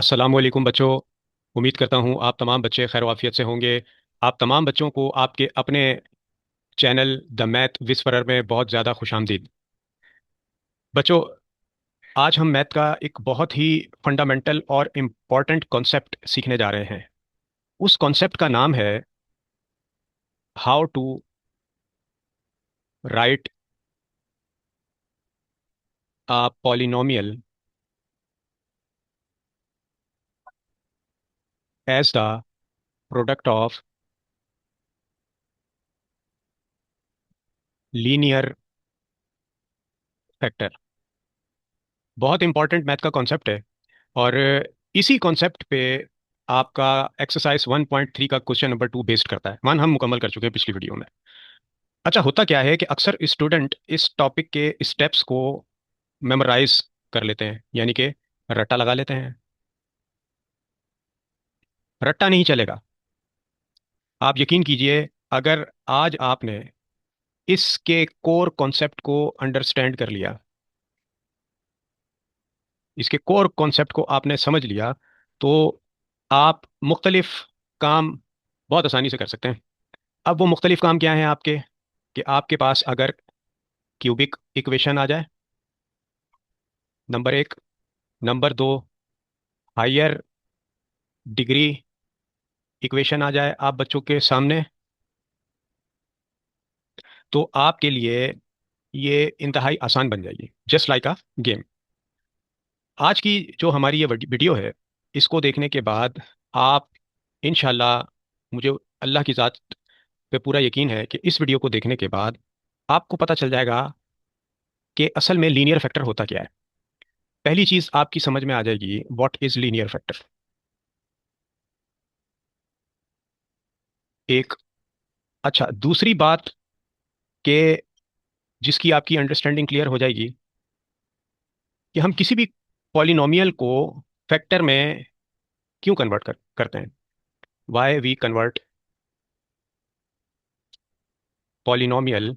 अस्सलाम वालेकुम बच्चों। उम्मीद करता हूँ आप तमाम बच्चे खैर वाफियत से होंगे। आप तमाम बच्चों को आपके अपने चैनल द मैथ विस्परर में बहुत ज़्यादा खुशामदीद। बच्चों, आज हम मैथ का एक बहुत ही फंडामेंटल और इम्पॉर्टेंट कॉन्सेप्ट सीखने जा रहे हैं। उस कॉन्सेप्ट का नाम है how to write a polynomial as the product of linear factor. बहुत इंपॉर्टेंट मैथ का कॉन्सेप्ट है। और इसी कॉन्सेप्ट पे आपका एक्सरसाइज 1.3 का क्वेश्चन नंबर 2 बेस्ड करता है। वन हम मुकम्मल कर चुके हैं पिछली वीडियो में। अच्छा, होता क्या है कि अक्सर स्टूडेंट इस टॉपिक के स्टेप्स को मेमोराइज कर लेते हैं, यानी कि रट्टा लगा लेते हैं। रट्टा नहीं चलेगा। आप यकीन कीजिए, अगर आज आपने इसके कोर कॉन्सेप्ट को अंडरस्टैंड कर लिया, इसके कोर कॉन्सेप्ट को आपने समझ लिया, तो आप मुख्तलिफ काम बहुत आसानी से कर सकते हैं। अब वो मुख्तलिफ काम क्या हैं आपके? कि आपके पास अगर क्यूबिक इक्वेशन आ जाए, नंबर एक। नंबर दो, हायर डिग्री इक्वेशन आ जाए आप बच्चों के सामने, तो आपके लिए ये इंतहाई आसान बन जाएगी, जस्ट लाइक अ गेम। आज की जो हमारी ये वीडियो है, इसको देखने के बाद आप इंशाल्लाह, मुझे अल्लाह की ज़ात पे पूरा यकीन है कि इस वीडियो को देखने के बाद आपको पता चल जाएगा कि असल में लीनियर फैक्टर होता क्या है। पहली चीज़ आपकी समझ में आ जाएगी, व्हाट इज़ लीनियर फैक्टर। एक। अच्छा, दूसरी बात कि जिसकी आपकी अंडरस्टैंडिंग क्लियर हो जाएगी कि हम किसी भी पॉलिनोमियल को फैक्टर में क्यों कन्वर्ट करते हैं। Why we convert polynomial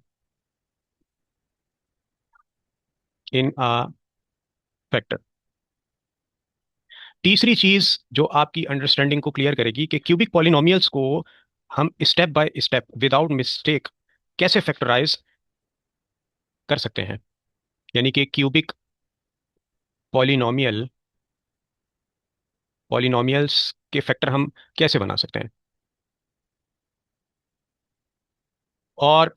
in a factor. तीसरी चीज जो आपकी अंडरस्टैंडिंग को क्लियर करेगी कि क्यूबिक पॉलिनोमियल्स को हम step by step without mistake कैसे फैक्टराइज कर सकते हैं, यानी कि क्यूबिक पॉलिनोमियल पॉलिनोमियल्स के फैक्टर हम कैसे बना सकते हैं। और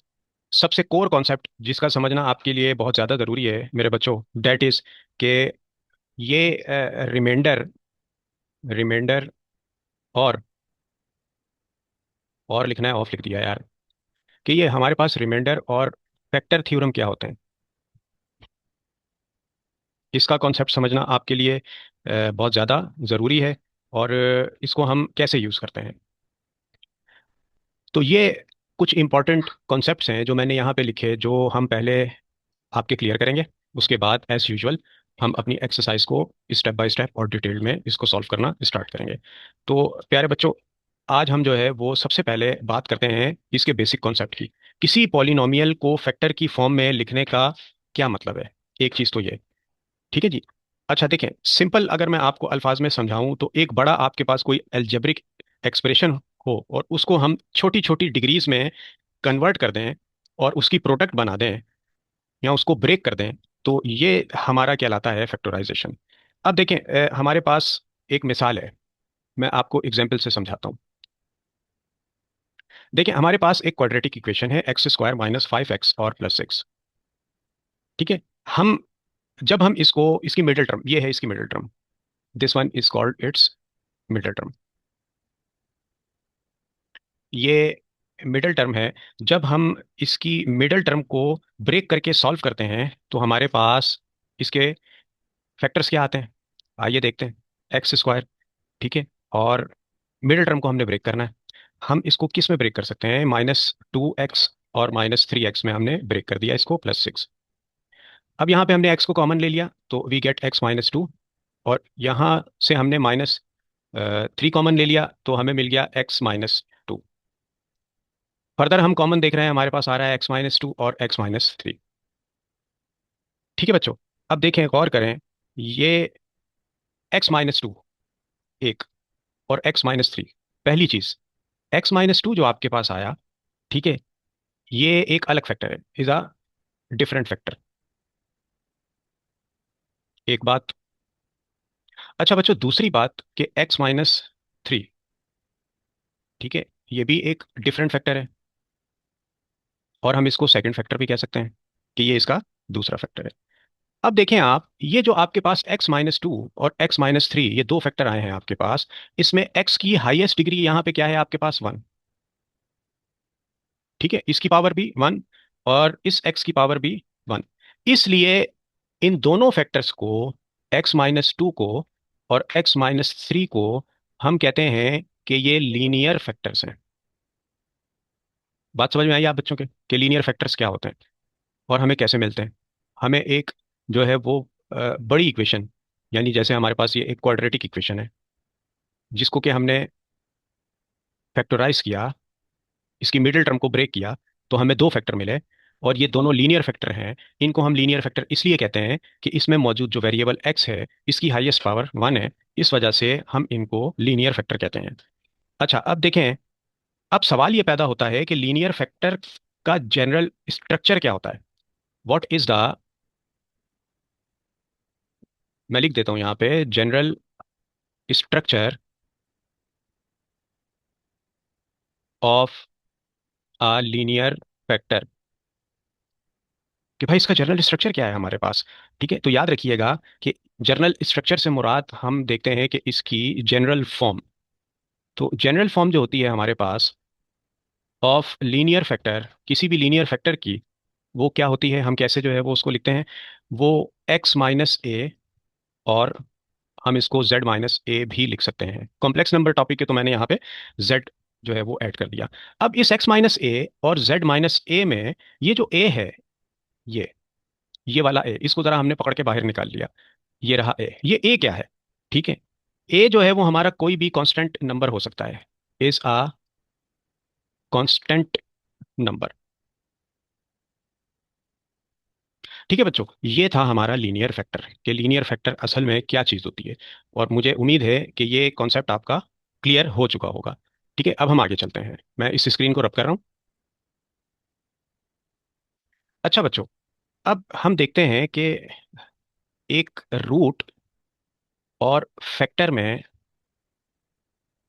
सबसे कोर कॉन्सेप्ट जिसका समझना आपके लिए बहुत ज़्यादा ज़रूरी है मेरे बच्चों, डेट इज़ कि ये रिमाइंडर रिमाइंडर और लिखना है, ऑफ लिख दिया यार, कि ये हमारे पास रिमाइंडर और फैक्टर थ्योरम क्या होते हैं। इसका कॉन्सेप्ट समझना आपके लिए बहुत ज़्यादा ज़रूरी है। और इसको हम कैसे यूज़ करते हैं। तो ये कुछ इंपॉर्टेंट कॉन्सेप्ट्स हैं जो मैंने यहाँ पे लिखे, जो हम पहले आपके क्लियर करेंगे। उसके बाद एज यूजुअल हम अपनी एक्सरसाइज को स्टेप बाय स्टेप और डिटेल में इसको सॉल्व करना स्टार्ट करेंगे। तो प्यारे बच्चों, आज हम जो है वो सबसे पहले बात करते हैं इसके बेसिक कॉन्सेप्ट की। किसी पॉलिनोमियल को फैक्टर की फॉर्म में लिखने का क्या मतलब है। एक चीज़ तो ये, ठीक है जी। अच्छा देखें, सिंपल अगर मैं आपको अल्फाज में समझाऊं तो एक बड़ा आपके पास कोई एल्जेब्रिक एक्सप्रेशन हो और उसको हम छोटी छोटी डिग्रीज में कन्वर्ट कर दें और उसकी प्रोडक्ट बना दें या उसको ब्रेक कर दें, तो ये हमारा कहलाता है फैक्टराइजेशन। अब देखें, हमारे पास एक मिसाल है, मैं आपको एग्जाम्पल से समझाता हूँ। देखें, हमारे पास एक क्वाड्रेटिक इक्वेशन है, एक्स स्क्वायर माइनस 5x और प्लस 6। ठीक है। हम जब हम इसको, इसकी मिडिल टर्म ये है, इसकी middle term, this one is called its middle term. ये मिडिल टर्म है। जब हम इसकी मिडिल टर्म को ब्रेक करके सॉल्व करते हैं तो हमारे पास इसके फैक्टर्स क्या आते हैं, आइए देखते हैं। एक्स स्क्वायर, ठीक है। और मिडिल टर्म को हमने ब्रेक करना है। हम इसको किस में ब्रेक कर सकते हैं, -2x और -3x में हमने ब्रेक कर दिया इसको, +6। अब यहाँ पे हमने x को कॉमन ले लिया तो वी गेट x-2। और यहाँ से हमने -3 कॉमन ले लिया तो हमें मिल गया x-2। फर्दर हम कॉमन देख रहे हैं, हमारे पास आ रहा है x-2 और x-3। ठीक है बच्चों। अब देखें, गौर करें, ये x-2 1 और x-3। पहली चीज, x-2 जो आपके पास आया, ठीक है, ये एक अलग फैक्टर है, इज अ डिफरेंट फैक्टर। एक बात। अच्छा बच्चों, दूसरी बात कि x-3, ठीक है, ये भी एक डिफरेंट फैक्टर है, और हम इसको सेकंड फैक्टर भी कह सकते हैं कि ये इसका दूसरा फैक्टर है। अब देखें आप, ये जो आपके पास x-2 और x-3, ये दो फैक्टर आए हैं आपके पास, इसमें x की हाईएस्ट डिग्री यहाँ पे क्या है आपके पास? 1। ठीक है, इसकी पावर भी 1 और इस x की पावर भी 1। इसलिए इन दोनों फैक्टर्स को, x-2 को और x-3 को, हम कहते हैं कि ये लीनियर फैक्टर्स हैं। बात समझ में आई आप बच्चों के कि लीनियर फैक्टर्स क्या होते हैं और हमें कैसे मिलते हैं? हमें एक जो है वो बड़ी इक्वेशन, यानी जैसे हमारे पास ये एक क्वाड्रेटिक इक्वेशन है, जिसको कि हमने फैक्टराइज किया, इसकी मिडिल टर्म को ब्रेक किया, तो हमें दो फैक्टर मिले, और ये दोनों लीनियर फैक्टर हैं। इनको हम लीनियर फैक्टर इसलिए कहते हैं कि इसमें मौजूद जो वेरिएबल x है, इसकी हाईएस्ट पावर 1 है, इस वजह से हम इनको लीनियर फैक्टर कहते हैं। अच्छा, अब देखें, अब सवाल ये पैदा होता है कि लीनियर फैक्टर का जनरल स्ट्रक्चर क्या होता है? व्हाट इज द, मैं लिख देता हूं यहाँ पे, general structure of a linear factor, कि भाई इसका जनरल स्ट्रक्चर क्या है हमारे पास। ठीक है, तो याद रखिएगा कि जनरल स्ट्रक्चर से मुराद हम देखते हैं कि इसकी जनरल फॉर्म। तो जनरल फॉर्म जो होती है हमारे पास ऑफ लीनियर फैक्टर, किसी भी लीनियर फैक्टर की, वो क्या होती है, हम कैसे जो है वो उसको लिखते हैं? वो x-a, और हम इसको z-a भी लिख सकते हैं। कॉम्प्लेक्स नंबर टॉपिक के तो मैंने यहाँ पे z जो है वो ऐड कर दिया। अब इस x-a और z-a में ये जो a है, ये वाला ए, इसको जरा हमने पकड़ के बाहर निकाल लिया। ये रहा ए, ये ए क्या है? ठीक है, ए जो है वो हमारा कोई भी कांस्टेंट नंबर हो सकता है, इज आ कांस्टेंट नंबर। ठीक है बच्चों, ये था हमारा लीनियर फैक्टर, कि लीनियर फैक्टर असल में क्या चीज़ होती है, और मुझे उम्मीद है कि ये कॉन्सेप्ट आपका क्लियर हो चुका होगा। ठीक है, अब हम आगे चलते हैं, मैं इस स्क्रीन को रब कर रहा हूँ। अच्छा बच्चों, अब हम देखते हैं कि एक रूट और फैक्टर में,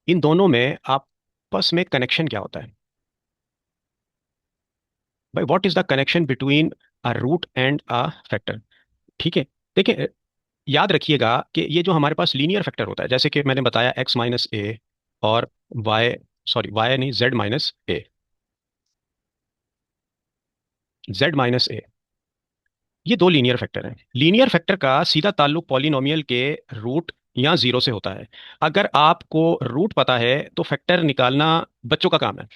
इन दोनों में आपस में कनेक्शन क्या होता है? भाई, what is the connection between a root and a factor? ठीक है, देखिए, याद रखिएगा कि ये जो हमारे पास लीनियर फैक्टर होता है, जैसे कि मैंने बताया x-a और y, सॉरी y नहीं, z-a, z-a, ये दो लीनियर फैक्टर हैं। लीनियर फैक्टर का सीधा ताल्लुक पॉलिनोमियल के रूट या जीरो से होता है। अगर आपको रूट पता है तो फैक्टर निकालना बच्चों का काम है,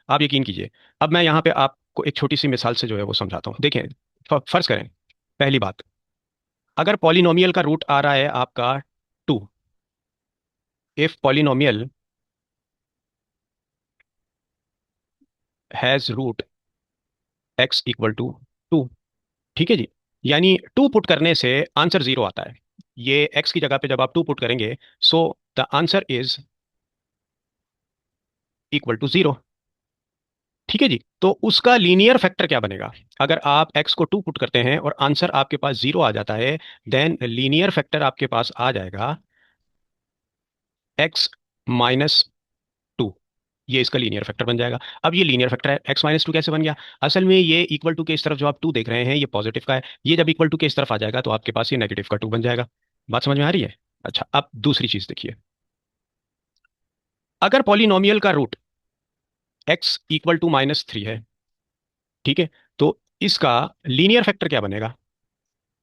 आप यकीन कीजिए। अब मैं यहाँ पे आपको एक छोटी सी मिसाल से जो है वो समझाता हूँ। देखें, फर्ज करें, पहली बात, अगर पॉलिनोमियल का रूट आ रहा है आपका 2, if polynomial has root x = 2, ठीक है जी, यानी 2 पुट करने से आंसर 0 आता है। ये x की जगह पे जब आप 2 पुट करेंगे, सो द आंसर इज = 0। ठीक है जी, तो उसका लीनियर फैक्टर क्या बनेगा? अगर आप x को 2 पुट करते हैं और आंसर आपके पास 0 आ जाता है, देन लीनियर फैक्टर आपके पास आ जाएगा x-2। ये इसका लीनियर फैक्टर बन जाएगा। अब ये लीनियर फैक्टर है, x-2 कैसे बन गया? असल में ये इक्वल टू के इस तरफ जो आप 2 देख रहे हैं, ये पॉजिटिव का है, ये जब इक्वल टू के इस तरफ आ जाएगा तो आपके पास ये नेगेटिव का 2 बन जाएगा। बात समझ में आ रही है? अच्छा, अब दूसरी चीज देखिए, अगर पॉलिनोमियल का रूट x = -3 है, ठीक है, तो इसका लीनियर फैक्टर क्या बनेगा?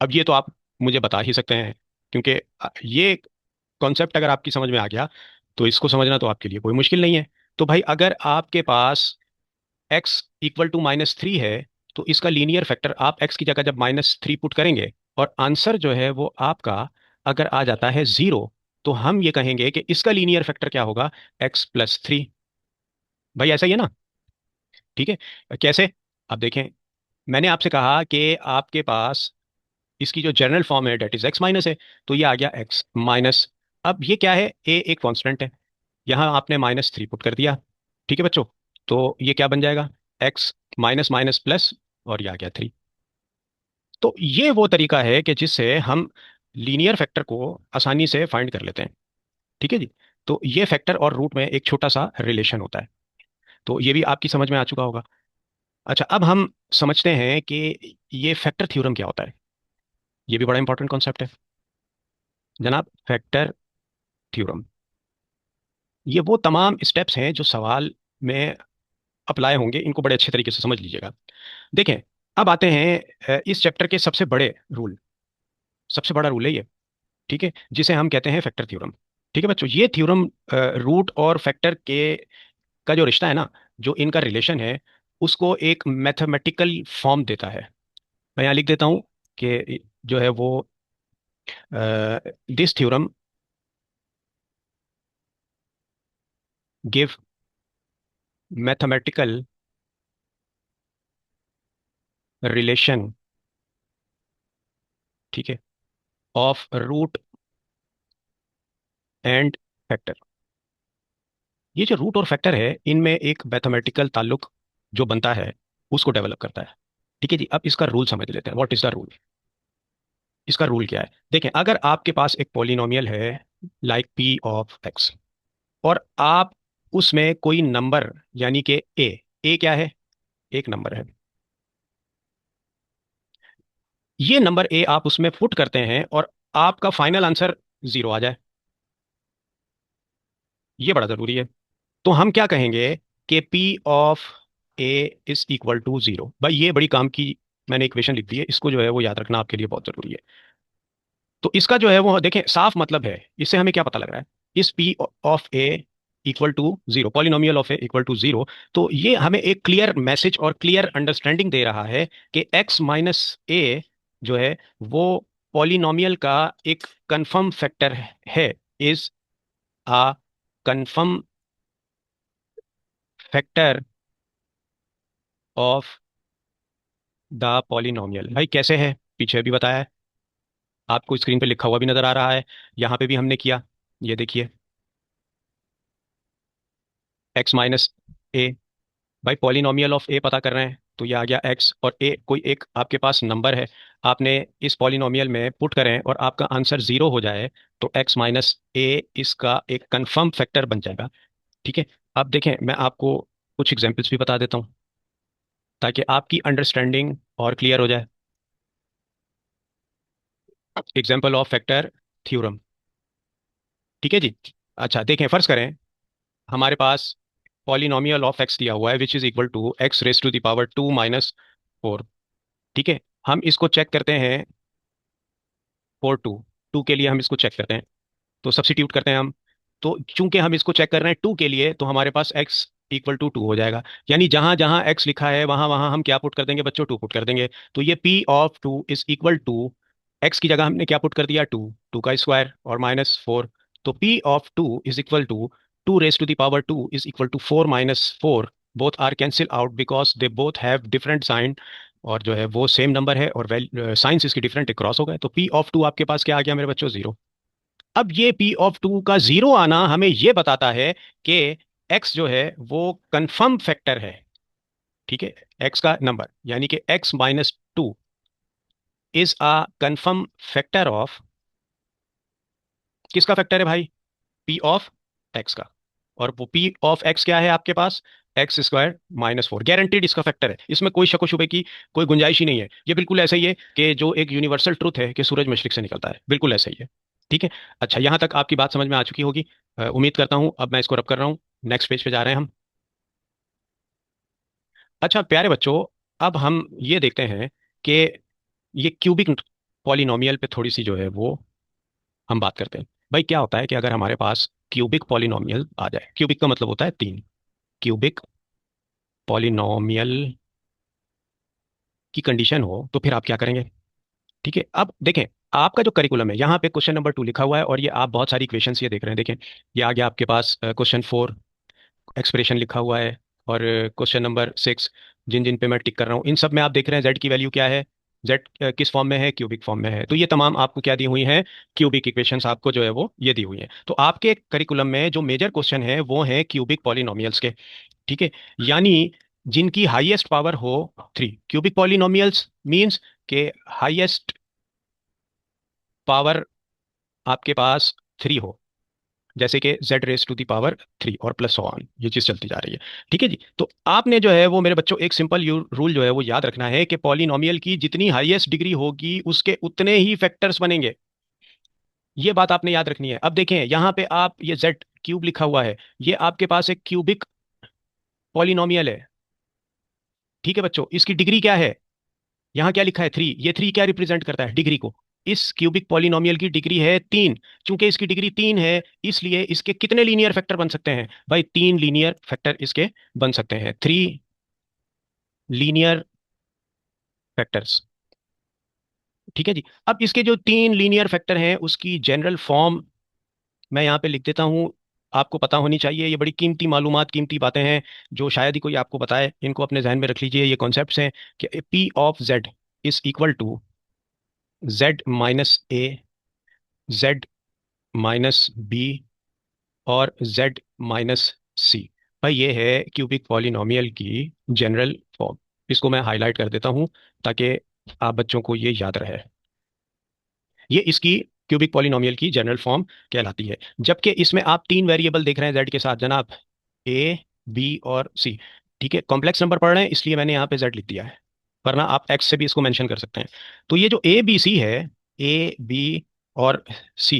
अब ये तो आप मुझे बता ही सकते हैं, क्योंकि ये कॉन्सेप्ट अगर आपकी समझ में आ गया तो इसको समझना तो आपके लिए कोई मुश्किल नहीं है। तो भाई, अगर आपके पास x = -3 है, तो इसका लीनियर फैक्टर, आप x की जगह जब -3 पुट करेंगे और आंसर जो है वो आपका अगर आ जाता है 0, तो हम ये कहेंगे कि इसका लीनियर फैक्टर क्या होगा? x + 3। भाई ऐसा ही है ना? ठीक है, कैसे? अब देखें, मैंने आपसे कहा कि आपके पास इसकी जो जनरल फॉर्म है डेट इज x- है, तो ये आ गया x-3। अब ये क्या है, ए एक कांस्टेंट है, यहाँ आपने -3 पुट कर दिया। ठीक है बच्चों, तो ये क्या बन जाएगा, एक्स माइनस माइनस प्लस, और ये आ गया 3। तो ये वो तरीका है कि जिससे हम लीनियर फैक्टर को आसानी से फाइंड कर लेते हैं। ठीक है जी। तो ये फैक्टर और रूट में एक छोटा सा रिलेशन होता है, तो ये भी आपकी समझ में आ चुका होगा। अच्छा, अब हम समझते हैं कि ये फैक्टर थ्योरम क्या होता है। ये भी बड़ा इंपॉर्टेंट कॉन्सेप्ट है जनाब, फैक्टर थ्योरम। ये वो तमाम स्टेप्स हैं जो सवाल में अप्लाई होंगे, इनको बड़े अच्छे तरीके से समझ लीजिएगा। देखें, अब आते हैं इस चैप्टर के सबसे बड़े रूल, सबसे बड़ा रूल है ये। ठीक है, जिसे हम कहते हैं फैक्टर थ्योरम। ठीक है बच्चों, ये थ्योरम रूट और फैक्टर के का जो रिश्ता है ना, जो इनका रिलेशन है, उसको एक मैथमेटिकल फॉर्म देता है। मैं यहाँ लिख देता हूँ कि जो है वो, this theorem give mathematical relation, ठीक है, ऑफ रूट एंड फैक्टर। ये जो रूट और फैक्टर है, इनमें एक मैथमेटिकल ताल्लुक जो बनता है, उसको डेवलप करता है। ठीक है जी। अब इसका रूल समझ लेते हैं, व्हाट इज द रूल। इसका रूल क्या है, देखें, अगर आपके पास एक पॉलिनोमियल है लाइक पी ऑफ एक्स, और आप उसमें कोई नंबर, यानी कि ए क्या है, एक नंबर है, ये नंबर ए आप उसमें पुट करते हैं और आपका फाइनल आंसर 0 आ जाए, ये बड़ा जरूरी है। तो हम क्या कहेंगे कि P of A is equal to 0। भाई ये बड़ी काम की मैंने इक्वेशन लिख दी है, इसको जो है वो याद रखना आपके लिए बहुत जरूरी है। तो इसका जो है वो देखें साफ मतलब है, इससे हमें क्या पता लग रहा है, इस P of A equal to 0, polynomial of A equal to 0। तो ये हमें एक क्लियर मैसेज और क्लियर अंडरस्टैंडिंग दे रहा है कि एक्स माइनस ए जो है वो पॉलिनोमियल का एक कंफर्म फैक्टर है, is a confirm factor of the polynomial. भाई कैसे है, पीछे भी बताया है, आपको स्क्रीन पे लिखा हुआ भी नजर आ रहा है, यहाँ पे भी हमने किया। ये देखिए, एक्स माइनस ए, भाई पॉलिनोमियल ऑफ ए पता कर रहे हैं, तो ये आ गया एक्स, और ए कोई एक आपके पास नंबर है, आपने इस पॉलिनोमियल में पुट करें और आपका आंसर 0 हो जाए, तो एक्स माइनस ए इसका एक कंफर्म फैक्टर बन जाएगा। ठीक है। अब देखें, मैं आपको कुछ एग्जांपल्स भी बता देता हूँ ताकि आपकी अंडरस्टैंडिंग और क्लियर हो जाए। Example of factor theorem. ठीक है जी। अच्छा देखें, फर्ज करें हमारे पास पॉलिनोमियल ऑफ एक्स दिया हुआ है which is equal to X raise to the power 2 - 4। ठीक है, हम इसको चेक करते हैं फॉर टू, टू के लिए हम इसको चेक करते हैं, तो सब्सिट्यूट करते हैं हम। तो चूंकि हम इसको चेक कर रहे हैं टू के लिए, तो हमारे पास x इक्वल टू 2 हो जाएगा, यानी जहां जहां x लिखा है वहां वहां हम क्या पुट कर देंगे बच्चों, 2 पुट कर देंगे। तो ये p of 2 is equal to, x की जगह हमने क्या पुट कर दिया, 2, 2 का स्क्वायर और -4। तो p of 2 is equal to 2 raise to the power 2 is equal to 4 - 4। Both are cancel out because they both have different sign, और जो है वो सेम नंबर है, और साइंस इसकी डिफरेंट क्रॉस हो गए, तो p ऑफ 2 आपके पास क्या आ गया मेरे बच्चों, 0। अब ये पी ऑफ 2 का 0 आना हमें ये बताता है कि एक्स जो है वो कंफर्म फैक्टर है। ठीक है, एक्स का नंबर यानी कि x - 2 is a confirm factor of, किसका फैक्टर है भाई, पी ऑफ एक्स का। और वो पी ऑफ एक्स क्या है आपके पास, x² -4, गारंटीड इसका फैक्टर है, इसमें कोई शक शुबे की कोई गुंजाइश ही नहीं है। ये बिल्कुल ऐसा ही है कि जो एक यूनिवर्सल ट्रुथ है कि सूरज मशरिक से निकलता है, बिल्कुल ऐसा ही है। ठीक है। अच्छा, यहां तक आपकी बात समझ में आ चुकी होगी, उम्मीद करता हूं। अब मैं इसको रब कर रहा हूं, नेक्स्ट पेज पे जा रहे हैं हम। अच्छा प्यारे बच्चों, अब हम ये देखते हैं कि ये क्यूबिक पॉलिनोमियल पे थोड़ी सी जो है वो हम बात करते हैं। भाई क्या होता है कि अगर हमारे पास क्यूबिक पॉलिनोमियल आ जाए, क्यूबिक का मतलब होता है 3, क्यूबिक पॉलिनोमियल की कंडीशन हो, तो फिर आप क्या करेंगे। ठीक है, अब देखें, आपका जो करिकुलम है यहाँ पे क्वेश्चन नंबर 2 लिखा हुआ है, और ये आप बहुत सारी इक्वेशंस ये देख रहे हैं। देखें, ये आ गया आपके पास क्वेश्चन 4, एक्सप्रेशन लिखा हुआ है, और क्वेश्चन नंबर 6 जिन जिन पे मैं टिक कर रहा हूँ, इन सब में आप देख रहे हैं जेड की वैल्यू क्या है, जेड किस फॉर्म में है, क्यूबिक फॉर्म में है। तो ये तमाम आपको क्या दी हुई हैं, क्यूबिक इक्वेशंस आपको जो है वो ये दी हुई हैं। तो आपके करिकुलम में जो मेजर क्वेश्चन है वो है क्यूबिक पॉलिनोमियल्स के। ठीक है, यानी जिनकी हाईएस्ट पावर हो 3। क्यूबिक पॉलिनोमियल्स मींस के हाईएस्ट पावर आपके पास 3 हो, जैसे कि Z raise to the power 3 और प्लस ऑन, ये चीज चलती जा रही है। ठीक है जी, तो आपने जो है वो मेरे बच्चों एक सिंपल रूल जो है वो याद रखना है कि पॉलिनोमियल की जितनी हाईएस्ट डिग्री होगी उसके उतने ही फैक्टर्स बनेंगे। ये बात आपने याद रखनी है। अब देखें यहाँ पे आप ये जेड क्यूब लिखा हुआ है, ये आपके पास एक क्यूबिक पॉलिनोमियल है। ठीक है बच्चों, इसकी डिग्री क्या है, यहाँ क्या लिखा है 3, ये 3 क्या रिप्रेजेंट करता है, डिग्री को। इस क्यूबिक पॉलिनोमियल की डिग्री है 3। चूंकि इसकी डिग्री 3 है, इसलिए इसके कितने लीनियर फैक्टर बन सकते हैं भाई, 3 लीनियर फैक्टर इसके बन सकते हैं, 3 लीनियर फैक्टर्स। ठीक है जी, अब इसके जो 3 लीनियर फैक्टर हैं उसकी जनरल फॉर्म मैं यहाँ पे लिख देता हूँ। आपको पता होनी चाहिए, ये बड़ी कीमती मालूमात, कीमती बातें हैं जो शायद ही कोई आपको बताए। इनको अपने जहन में रख लीजिए, ये कॉन्सेप्ट्स हैं कि P of Z is equal to Z minus A, Z minus B और z माइनस सी। भाई ये है क्यूबिक पॉलिनोमियल की जनरल फॉर्म। इसको मैं हाईलाइट कर देता हूं ताकि आप बच्चों को ये याद रहे। ये इसकी क्यूबिक पॉलिनोमियल की जनरल फॉर्म कहलाती है। जबकि इसमें आप 3 वेरिएबल देख रहे हैं z के साथ जनाब, a b और c। ठीक है, कॉम्प्लेक्स नंबर पढ़ रहे हैं इसलिए मैंने यहाँ पे z लिख दिया है, वरना आप x से भी इसको मेंशन कर सकते हैं। तो ये जो a b c है, a b और c,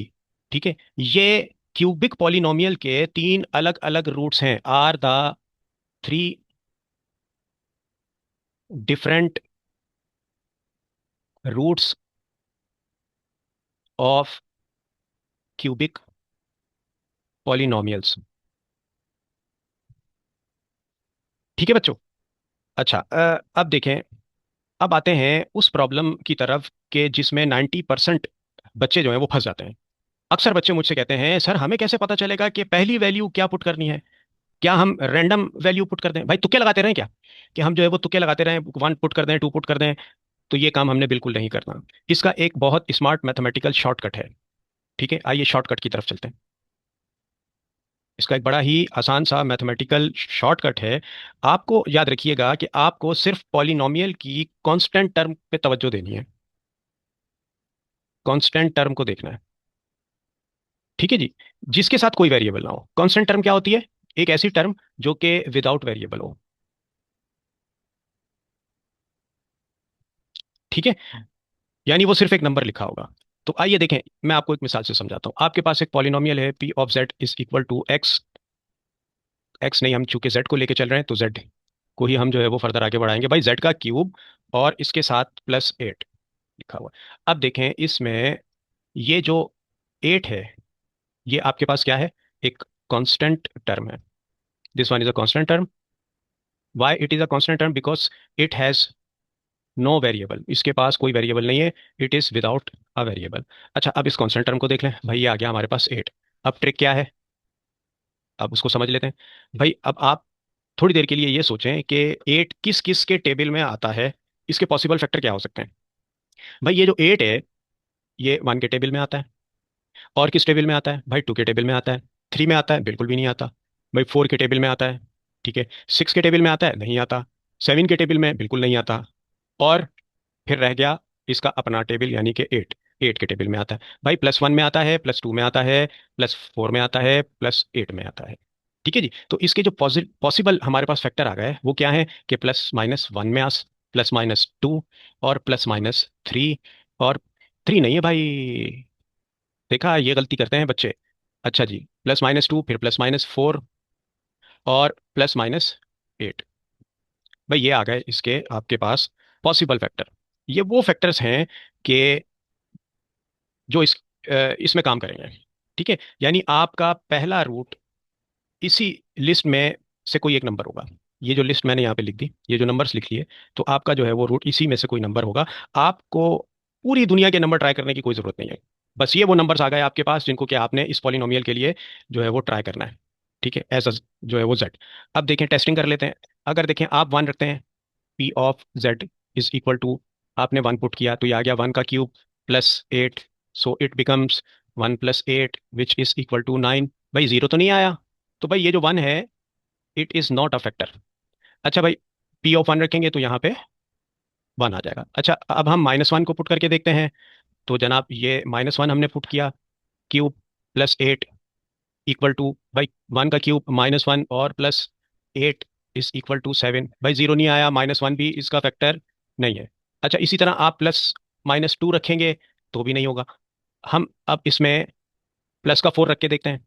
ठीक है, ये क्यूबिक पॉलिनोमियल के 3 अलग अलग रूट्स हैं, are the 3 different roots of cubic polynomials. ठीक है बच्चों। अच्छा, अब देखें, अब आते हैं उस प्रॉब्लम की तरफ के जिसमें 90% बच्चे जो हैं वो फंस जाते हैं। अक्सर बच्चे मुझसे कहते हैं सर हमें कैसे पता चलेगा कि पहली वैल्यू क्या पुट करनी है, क्या हम रैंडम वैल्यू पुट कर दें, भाई तुक्के लगाते रहें क्या, कि हम जो है वो तुक्के लगाते रहें, 1 पुट कर दें, 2 पुट कर दें। तो ये काम हमने बिल्कुल नहीं करना। इसका एक बहुत स्मार्ट मैथमेटिकल शॉर्टकट है। ठीक है, आइए शॉर्टकट की तरफ चलते हैं। इसका एक बड़ा ही आसान सा मैथमेटिकल शॉर्टकट है। आपको याद रखिएगा कि आपको सिर्फ पॉलिनोमियल की कांस्टेंट टर्म पे तवज्जो देनी है, कांस्टेंट टर्म को देखना है। ठीक है जी, जिसके साथ कोई वेरिएबल ना हो। कांस्टेंट टर्म क्या होती है, एक ऐसी टर्म जो कि विदाउट वेरिएबल हो। ठीक है, यानी वो सिर्फ एक नंबर लिखा होगा। तो आइए देखें, मैं आपको एक मिसाल से समझाता हूं। आपके पास एक पॉलिनोमियल है P of Z is equal to X, X नहीं, हम चूंकि जेड को लेके चल रहे हैं तो जेड को ही हम जो है वो फर्दर आगे बढ़ाएंगे। भाई जेड का क्यूब और इसके साथ +8 लिखा हुआ है। अब देखें इसमें ये जो 8 है, ये आपके पास क्या है, एक कांस्टेंट टर्म है। This one is a constant term. Why it is a constant term, because it has no variable, इसके पास कोई वेरिएबल नहीं है, it is without a variable. अच्छा, अब इस कांस्टेंट टर्म को देख लें। भाई ये आ गया हमारे पास 8। अब ट्रिक क्या है, अब उसको समझ लेते हैं। भाई अब आप थोड़ी देर के लिए ये सोचें कि 8 किस किस के टेबल में आता है, इसके पॉसिबल फैक्टर क्या हो सकते हैं। भाई ये जो 8 है, ये 1 के टेबल में आता है। और किस टेबल में आता है भाई, 2 के टेबल में आता है। 3 में आता है, बिल्कुल भी नहीं आता। भाई 4 के टेबल में आता है, ठीक है। 6 के टेबल में आता है, नहीं आता। 7 के टेबल में बिल्कुल नहीं आता। और फिर रह गया इसका अपना टेबल, यानी कि 8, 8 के टेबल में आता है। भाई +1 में आता है, +2 में आता है, +4 में आता है, +8 में आता है। ठीक है जी, तो इसके जो पॉसिबल हमारे पास फैक्टर आ गए वो क्या है कि +-1 में आ, +-2 और +-3। और 3 नहीं है भाई, देखा ये गलती करते हैं बच्चे। अच्छा जी, +-2 फिर +-4 और +-8। भाई ये आ गए इसके आपके पास पॉसिबल फैक्टर। ये वो फैक्टर्स हैं कि जो इसमें काम करेंगे। ठीक है, यानी आपका पहला रूट इसी लिस्ट में से कोई एक नंबर होगा। ये जो लिस्ट मैंने यहाँ पे लिख दी, ये जो नंबर्स लिख लिए, तो आपका जो है वो रूट इसी में से कोई नंबर होगा। आपको पूरी दुनिया के नंबर ट्राई करने की कोई जरूरत नहीं है। बस ये वो नंबर्स आ गए आपके पास जिनको कि आपने इस पॉलिनोमियल के लिए जो है वो ट्राई करना है। ठीक है, एज जो है वो जेड। अब देखें, टेस्टिंग कर लेते हैं। अगर देखें आप 1 रखते हैं, P of Z is equal to आपने 1 पुट किया तो ये आ गया 1 का cube +8, so it becomes 1 + 8 which is equal to 9। भाई जीरो तो नहीं आया, तो भाई ये जो 1 है it is not a factor. अच्छा भाई, P(1) रखेंगे तो यहाँ पे 1 आ जाएगा। अच्छा अब हम -1 को पुट करके देखते हैं। तो जनाब ये -1 हमने पुट किया, क्यूब +8 इक्वल टू भाई 1 का क्यूब -1 और +8 इज इक्वल टू 7। भाई जीरो नहीं आया, -1 भी इसका फैक्टर नहीं है। अच्छा इसी तरह आप +-2 रखेंगे तो भी नहीं होगा। हम अब इसमें +4 रख के देखते हैं।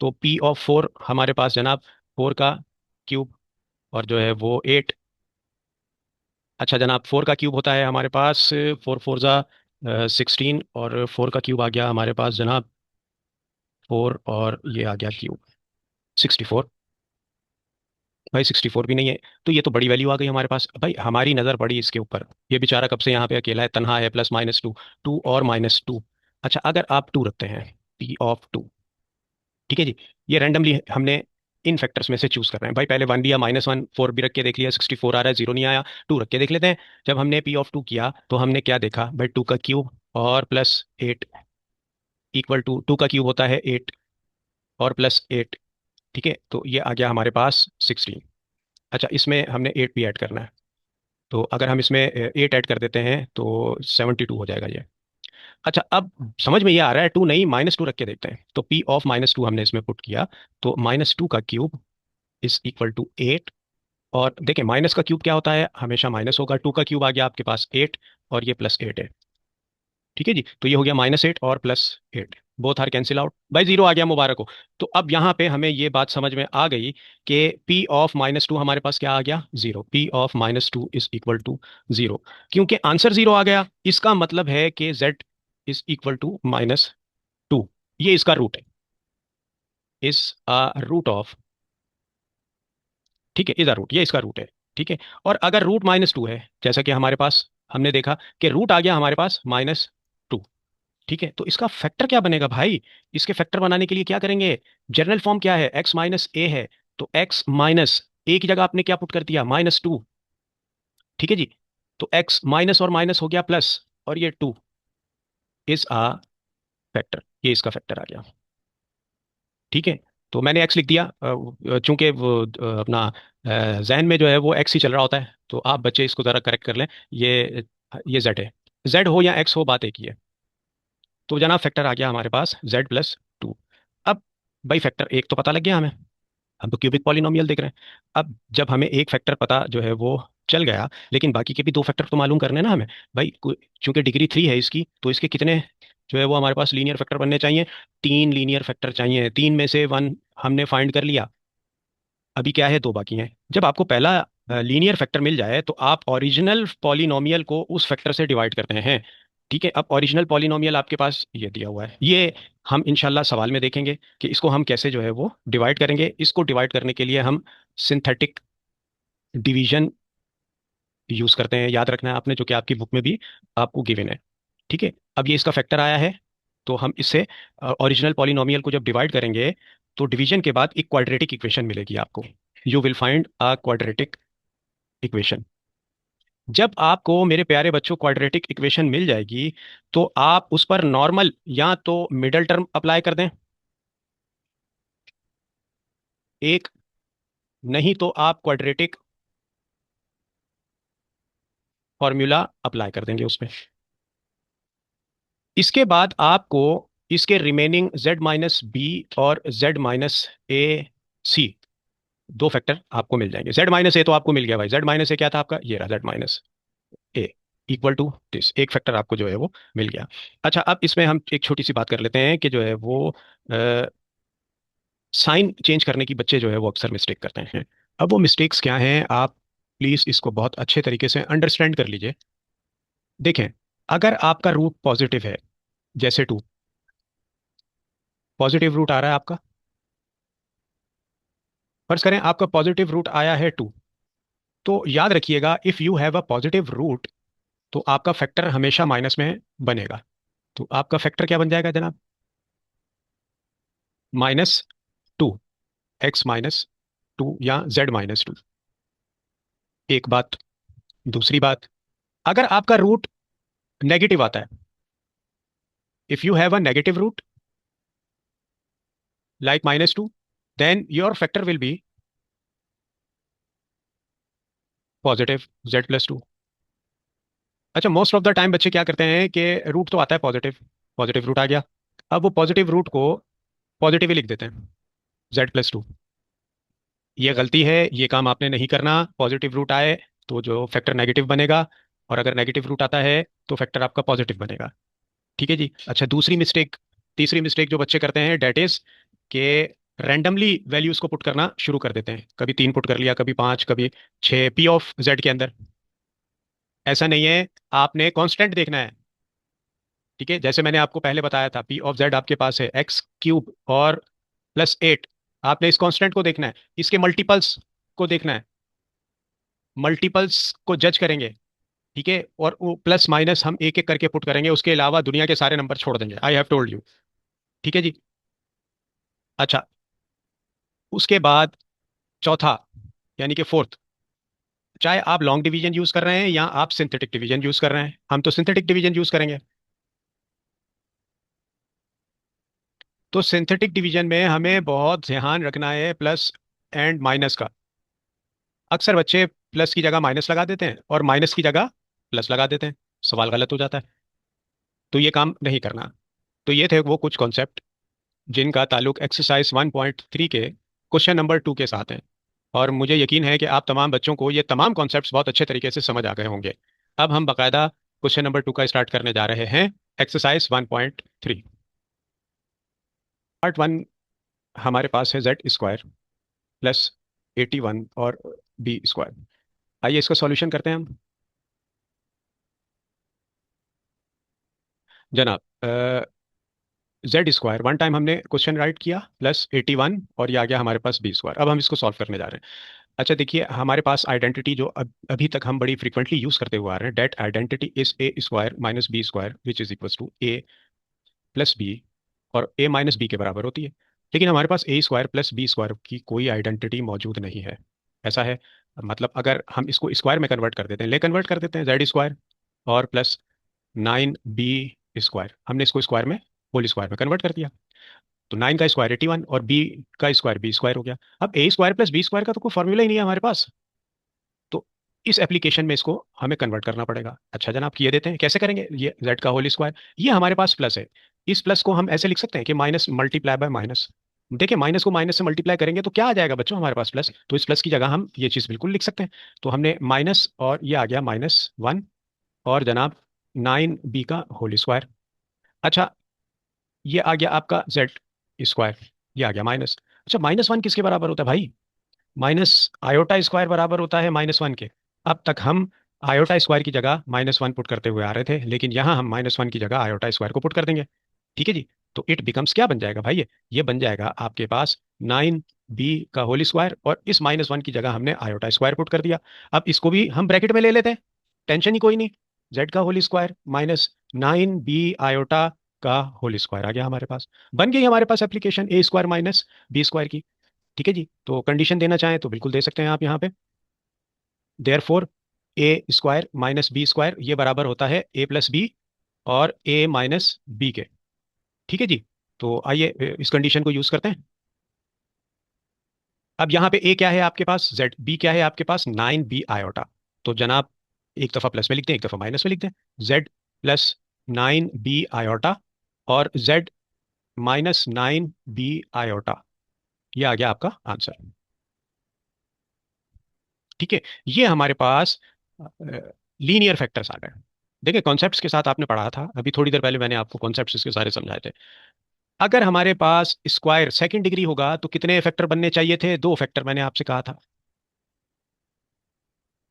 तो P(4) हमारे पास जनाब 4 का क्यूब और जो है वो 8। अच्छा जनाब 4 का क्यूब होता है हमारे पास 4 4 ज़ा 16, और 4 का क्यूब आ गया हमारे पास जनाब 4, और ये आ गया क्यूब 64। भाई 64 भी नहीं है, तो ये तो बड़ी वैल्यू आ गई हमारे पास। भाई हमारी नज़र पड़ी इसके ऊपर, ये बेचारा कब से यहाँ पे अकेला है, तन्हा है, +-2, 2 और -2। अच्छा अगर आप 2 रखते हैं, P(2), ठीक है जी, ये रैंडमली हमने इन फैक्टर्स में से चूज कर रहे हैं। भाई पहले 1 लिया, -1, 4 भी रख के देख लिया, 64 आ रहा है, जीरो नहीं आया, 2 रख के देख लेते हैं। जब हमने P(2) किया तो हमने क्या देखा भाई, 2 का क्यूब और +8 इक्वल टू 2 का क्यूब होता है 8 और +8। ठीक है, तो ये आ गया हमारे पास 16। अच्छा इसमें हमने 8 भी ऐड करना है, तो अगर हम इसमें 8 ऐड कर देते हैं तो 72 हो जाएगा ये। अच्छा अब समझ में ये आ रहा है, 2 नहीं, -2 रख के देखते हैं। तो P(-2) हमने इसमें पुट किया, तो -2 का क्यूब इज इक्वल टू 8। और देखिए माइनस का क्यूब क्या होता है, हमेशा माइनस होगा। 2 का क्यूब आ गया आपके पास 8, और ये +8 है। ठीक है जी, तो ये हो गया -8 और +8, बोथ आर कैंसिल आउट, भाई जीरो आ गया, मुबारक हो। तो अब यहाँ पे हमें ये बात समझ में आ गई कि P(-2) हमारे पास क्या आ गया, zero. P(-2) is equal to zero. क्योंकि आंसर जीरो आ गया, इसका मतलब है कि Z इज इक्वल टू -2। ये इसका रूट है, इज अ रूट ऑफ, ठीक है, इज अ रूट, ये इसका रूट है। ठीक है, और अगर रूट -2 है, जैसा कि हमारे पास हमने देखा कि रूट आ गया हमारे पास -2। ठीक है, तो इसका फैक्टर क्या बनेगा भाई, इसके फैक्टर बनाने के लिए क्या करेंगे, जनरल फॉर्म क्या है, x-a है, तो x माइनस a की जगह आपने क्या पुट कर दिया, -2। ठीक है जी, तो x माइनस और माइनस हो गया प्लस, और ये 2 इज आ फैक्टर, ये इसका फैक्टर आ गया। ठीक है, तो मैंने x लिख दिया, चूंकि वो अपना जहन में जो है वो x ही चल रहा होता है, तो आप बच्चे इसको ज़रा करेक्ट कर लें। ये z है, z हो या x हो, बात एक ही है। तो जनाब फैक्टर आ गया हमारे पास Z+2। अब भाई फैक्टर एक तो पता लग गया हमें, हम तो क्यूबिक पॉलिनोमियल देख रहे हैं। अब जब हमें एक फैक्टर पता जो है वो चल गया, लेकिन बाकी के भी दो फैक्टर तो मालूम करने हैं ना हमें। भाई चूंकि डिग्री 3 है इसकी, तो इसके कितने जो है वो हमारे पास लीनियर फैक्टर बनने चाहिए, 3 लीनियर फैक्टर चाहिए। 3 में से 1 हमने फाइंड कर लिया, अभी क्या है, 2 बाकी हैं। जब आपको पहला लीनियर फैक्टर मिल जाए तो आप ओरिजिनल पॉलिनोमियल को उस फैक्टर से डिवाइड करते हैं। ठीक है, अब ओरिजिनल पॉलिनोमियल आपके पास ये दिया हुआ है, ये हम इंशाल्लाह सवाल में देखेंगे कि इसको हम कैसे जो है वो डिवाइड करेंगे। इसको डिवाइड करने के लिए हम सिंथेटिक डिवीजन यूज करते हैं, याद रखना है आपने, जो कि आपकी बुक में भी आपको गिवन है। ठीक है, अब ये इसका फैक्टर आया है, तो हम इससे ओरिजिनल पॉलिनोमियल को जब डिवाइड करेंगे तो डिवीजन के बाद एक क्वाड्रेटिक इक्वेशन मिलेगी आपको। You will find a quadratic equation. जब आपको मेरे प्यारे बच्चों क्वाड्रेटिक इक्वेशन मिल जाएगी, तो आप उस पर नॉर्मल या तो मिडल टर्म अप्लाई कर दें एक, नहीं तो आप क्वाड्रेटिक फॉर्मूला अप्लाई कर देंगे उसमें। इसके बाद आपको इसके रिमेनिंग Z-b और Z-a दो फैक्टर आपको मिल जाएंगे। Z-a तो आपको मिल गया भाई, Z-a क्या था आपका, ये रहा Z-a इक्वल टू दिस, एक फैक्टर आपको जो है वो मिल गया। अच्छा अब इसमें हम एक छोटी सी बात कर लेते हैं कि जो है वो साइन चेंज करने की बच्चे जो है वो अक्सर मिस्टेक करते हैं। अब वो मिस्टेक्स क्या हैं, आप प्लीज इसको बहुत अच्छे तरीके से अंडरस्टैंड कर लीजिए। देखें, अगर आपका रूट पॉजिटिव है, जैसे 2, पॉजिटिव रूट आ रहा है आपका, फर्ज करें आपका पॉजिटिव रूट आया है 2, तो याद रखिएगा if you have a positive root तो आपका फैक्टर हमेशा माइनस में बनेगा। तो आपका फैक्टर क्या बन जाएगा जनाब, -2, x-2 या Z-2। एक बात, दूसरी बात, अगर आपका रूट नेगेटिव आता है, if you have a negative root like -2, then your factor will be positive z+2। अच्छा, मोस्ट ऑफ द टाइम बच्चे क्या करते हैं कि रूट तो आता है पॉजिटिव, पॉजिटिव रूट आ गया, अब वो पॉजिटिव रूट को पॉजिटिव ही लिख देते हैं, z+2। ये गलती है, ये काम आपने नहीं करना। पॉजिटिव रूट आए तो जो फैक्टर नेगेटिव बनेगा, और अगर नेगेटिव रूट आता है तो फैक्टर आपका पॉजिटिव बनेगा। ठीक है जी। अच्छा, दूसरी मिस्टेक, तीसरी मिस्टेक जो बच्चे करते हैं, डेट इज के रैंडमली वैल्यूज को पुट करना शुरू कर देते हैं। कभी 3 पुट कर लिया, कभी 5, कभी 6 पी ऑफ जेड के अंदर। ऐसा नहीं है, आपने कांस्टेंट देखना है। ठीक है, जैसे मैंने आपको पहले बताया था, पी ऑफ जेड आपके पास है x³ और +8। आपने इस कांस्टेंट को देखना है, इसके मल्टीपल्स को देखना है, मल्टीपल्स को जज करेंगे। ठीक है, और वो प्लस माइनस हम एक एक करके पुट करेंगे, उसके अलावा दुनिया के सारे नंबर छोड़ देंगे। I have told you. ठीक है जी। अच्छा, उसके बाद चौथा, यानी कि फोर्थ, चाहे आप लॉन्ग डिवीजन यूज कर रहे हैं या आप सिंथेटिक डिवीजन यूज कर रहे हैं, हम तो सिंथेटिक डिवीजन यूज करेंगे। तो सिंथेटिक डिवीजन में हमें बहुत ध्यान रखना है प्लस एंड माइनस का। अक्सर बच्चे प्लस की जगह माइनस लगा देते हैं और माइनस की जगह प्लस लगा देते हैं, सवाल गलत हो जाता है। तो ये काम नहीं करना। तो ये थे वो कुछ कॉन्सेप्ट जिनका ताल्लुक एक्सरसाइज 1.3 के क्वेश्चन नंबर 2 के साथ है। और मुझे यकीन है कि आप तमाम बच्चों को ये तमाम कॉन्सेप्ट्स बहुत अच्छे तरीके से समझ आ गए होंगे। अब हम बकायदा क्वेश्चन नंबर 2 का स्टार्ट करने जा रहे हैं, एक्सरसाइज 1.3। पार्ट 1 हमारे पास है z² + 81 और b²। आइए इसका सॉल्यूशन करते हैं हम। जनाब, z², वन टाइम हमने क्वेश्चन राइट किया, +81 और ये आ गया हमारे पास b²। अब हम इसको सॉल्व करने जा रहे हैं। अच्छा देखिए, हमारे पास आइडेंटिटी जो अभी तक हम बड़ी फ्रीक्वेंटली यूज करते हुए आ रहे हैं, that identity is a² - b² which is equals to a+b, और a - b के बराबर होती है। लेकिन हमारे पास a² + b² की कोई आइडेंटिटी मौजूद नहीं है। ऐसा है, मतलब अगर हम इसको स्क्वायर में कन्वर्ट कर देते हैं, ले कन्वर्ट कर देते हैं, z² और +9b², हमने इसको स्क्वायर में, होल स्क्वायर में कन्वर्ट कर दिया। तो 9 का स्क्वायर 81 और b का स्क्वायर b² हो गया। अब a² + b² का तो कोई फॉर्मूला ही नहीं है हमारे पास, तो इस एप्लीकेशन में इसको हमें कन्वर्ट करना पड़ेगा। अच्छा जनाब, किए देते हैं, कैसे करेंगे? ये z का होल स्क्वायर, ये हमारे पास प्लस है, इस प्लस को हम ऐसे लिख सकते हैं कि माइनस मल्टीप्लाई बाय माइनस। देखिए, माइनस को माइनस से मल्टीप्लाई करेंगे तो क्या आ जाएगा बच्चों हमारे पास? प्लस। तो इस प्लस की जगह हम ये चीज़ बिल्कुल लिख सकते हैं। तो हमने माइनस, और ये आ गया -1, और जनाब 9b का होल स्क्वायर। अच्छा, ये आ गया आपका z², ये आ गया माइनस। अच्छा, -1 किसके बराबर होता है भाई? -i² बराबर होता है -1 के। अब तक हम i² की जगह -1 पुट करते हुए आ रहे थे, लेकिन यहां हम -1 की जगह i² को पुट कर देंगे। ठीक है जी। तो इट बिकम्स क्या बन जाएगा भाई? ये बन जाएगा आपके पास 9b का होल स्क्वायर, और इस -1 की जगह हमने i² पुट कर दिया। अब इसको भी हम ब्रैकेट में ले लेते हैं, टेंशन ही कोई नहीं। z का होल स्क्वायर -9b का होल स्क्वायर आ गया हमारे पास। बन गई हमारे पास एप्लीकेशन a² - b² की। ठीक है जी। तो कंडीशन देना चाहें तो बिल्कुल दे सकते हैं आप यहाँ पे। देयरफॉर a² - b² ये बराबर होता है a+b और a - b के। ठीक है जी। तो आइए इस कंडीशन को यूज करते हैं। अब यहाँ पे a क्या है आपके पास, z, b क्या है आपके पास, 9b²। तो जनाब, एक दफा प्लस में लिखते हैं, एक दफा माइनस में लिखते हैं, z + 9b² और z - 9b²। ये आ गया आपका आंसर। ठीक है, ये हमारे पास लीनियर फैक्टर्स आ गए। देखिए, कॉन्सेप्ट्स के साथ आपने पढ़ा था, अभी थोड़ी देर पहले मैंने आपको कॉन्सेप्ट्स इसके सारे समझाए थे। अगर हमारे पास स्क्वायर सेकंड डिग्री होगा तो कितने फैक्टर बनने चाहिए थे? 2 फैक्टर, मैंने आपसे कहा था।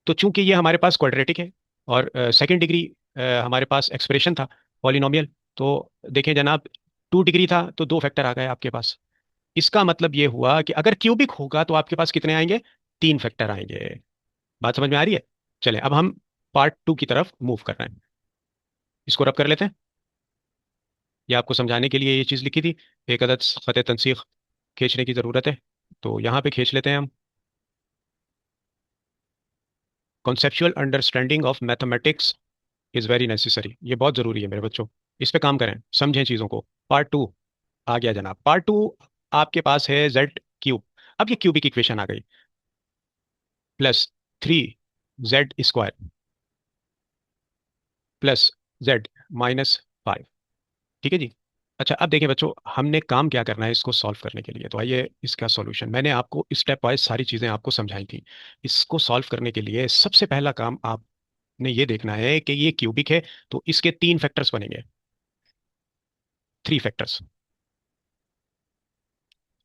तो चूंकि ये हमारे पास क्वाड्रेटिक है और सेकंड डिग्री हमारे पास एक्सप्रेशन था, पॉलिनोमियल, तो देखें जनाब, 2 डिग्री था तो 2 फैक्टर आ गए आपके पास। इसका मतलब ये हुआ कि अगर क्यूबिक होगा तो आपके पास कितने आएंगे? 3 फैक्टर आएंगे। बात समझ में आ रही है? चलें, अब हम पार्ट 2 की तरफ मूव कर रहे हैं। इसको रब कर लेते हैं। ये आपको समझाने के लिए ये चीज़ लिखी थी, एक अदद ख़त तनसीख खींचने की ज़रूरत है, तो यहाँ पे खींच लेते हैं हम। Conceptual understanding of mathematics is very necessary, ये बहुत ज़रूरी है मेरे बच्चों। इस पे काम करें, समझें चीज़ों को। पार्ट टू आ गया जनाब। पार्ट टू आपके पास है जेड क्यूब। अब ये क्यूबिक इक्वेशन आ गई, plus 3 z² plus Z minus 5। ठीक है जी। अच्छा, अब देखिए बच्चों, हमने काम क्या करना है इसको सॉल्व करने के लिए। तो आइए इसका सॉल्यूशन, मैंने आपको स्टेप वाइज सारी चीज़ें आपको समझाई थी। इसको सॉल्व करने के लिए सबसे पहला काम आपने ये देखना है कि ये क्यूबिक है, तो इसके 3 फैक्टर्स बनेंगे, 3 फैक्टर्स।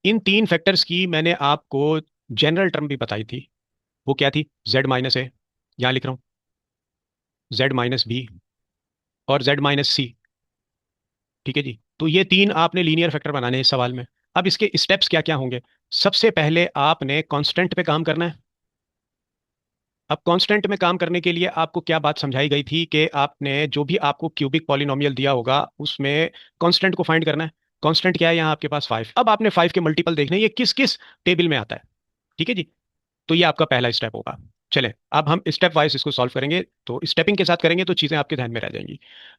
इन 3 फैक्टर्स की मैंने आपको जनरल टर्म भी बताई थी। वो क्या थी? z−a, यहाँ लिख रहा हूँ, z−b और z−c। ठीक है जी। तो ये 3 आपने लीनियर फैक्टर बनाने हैं इस सवाल में। अब इसके स्टेप्स क्या क्या होंगे? सबसे पहले आपने कांस्टेंट पे काम करना है। अब कांस्टेंट में काम करने के लिए आपको क्या बात समझाई गई थी कि आपने जो भी आपको क्यूबिक पॉलिनोमियल दिया होगा उसमें कांस्टेंट को फाइंड करना है। कांस्टेंट क्या है यहाँ आपके पास? 5। अब आपने 5 के मल्टीपल देखने हैं, ये किस किस टेबल में आता है। ठीक है जी। तो ये आपका पहला स्टेप होगा। चलें, अब हम स्टेप वाइज इसको सॉल्व करेंगे, तो स्टेपिंग के साथ करेंगे तो चीजें आपके ध्यान में रह जाएंगी।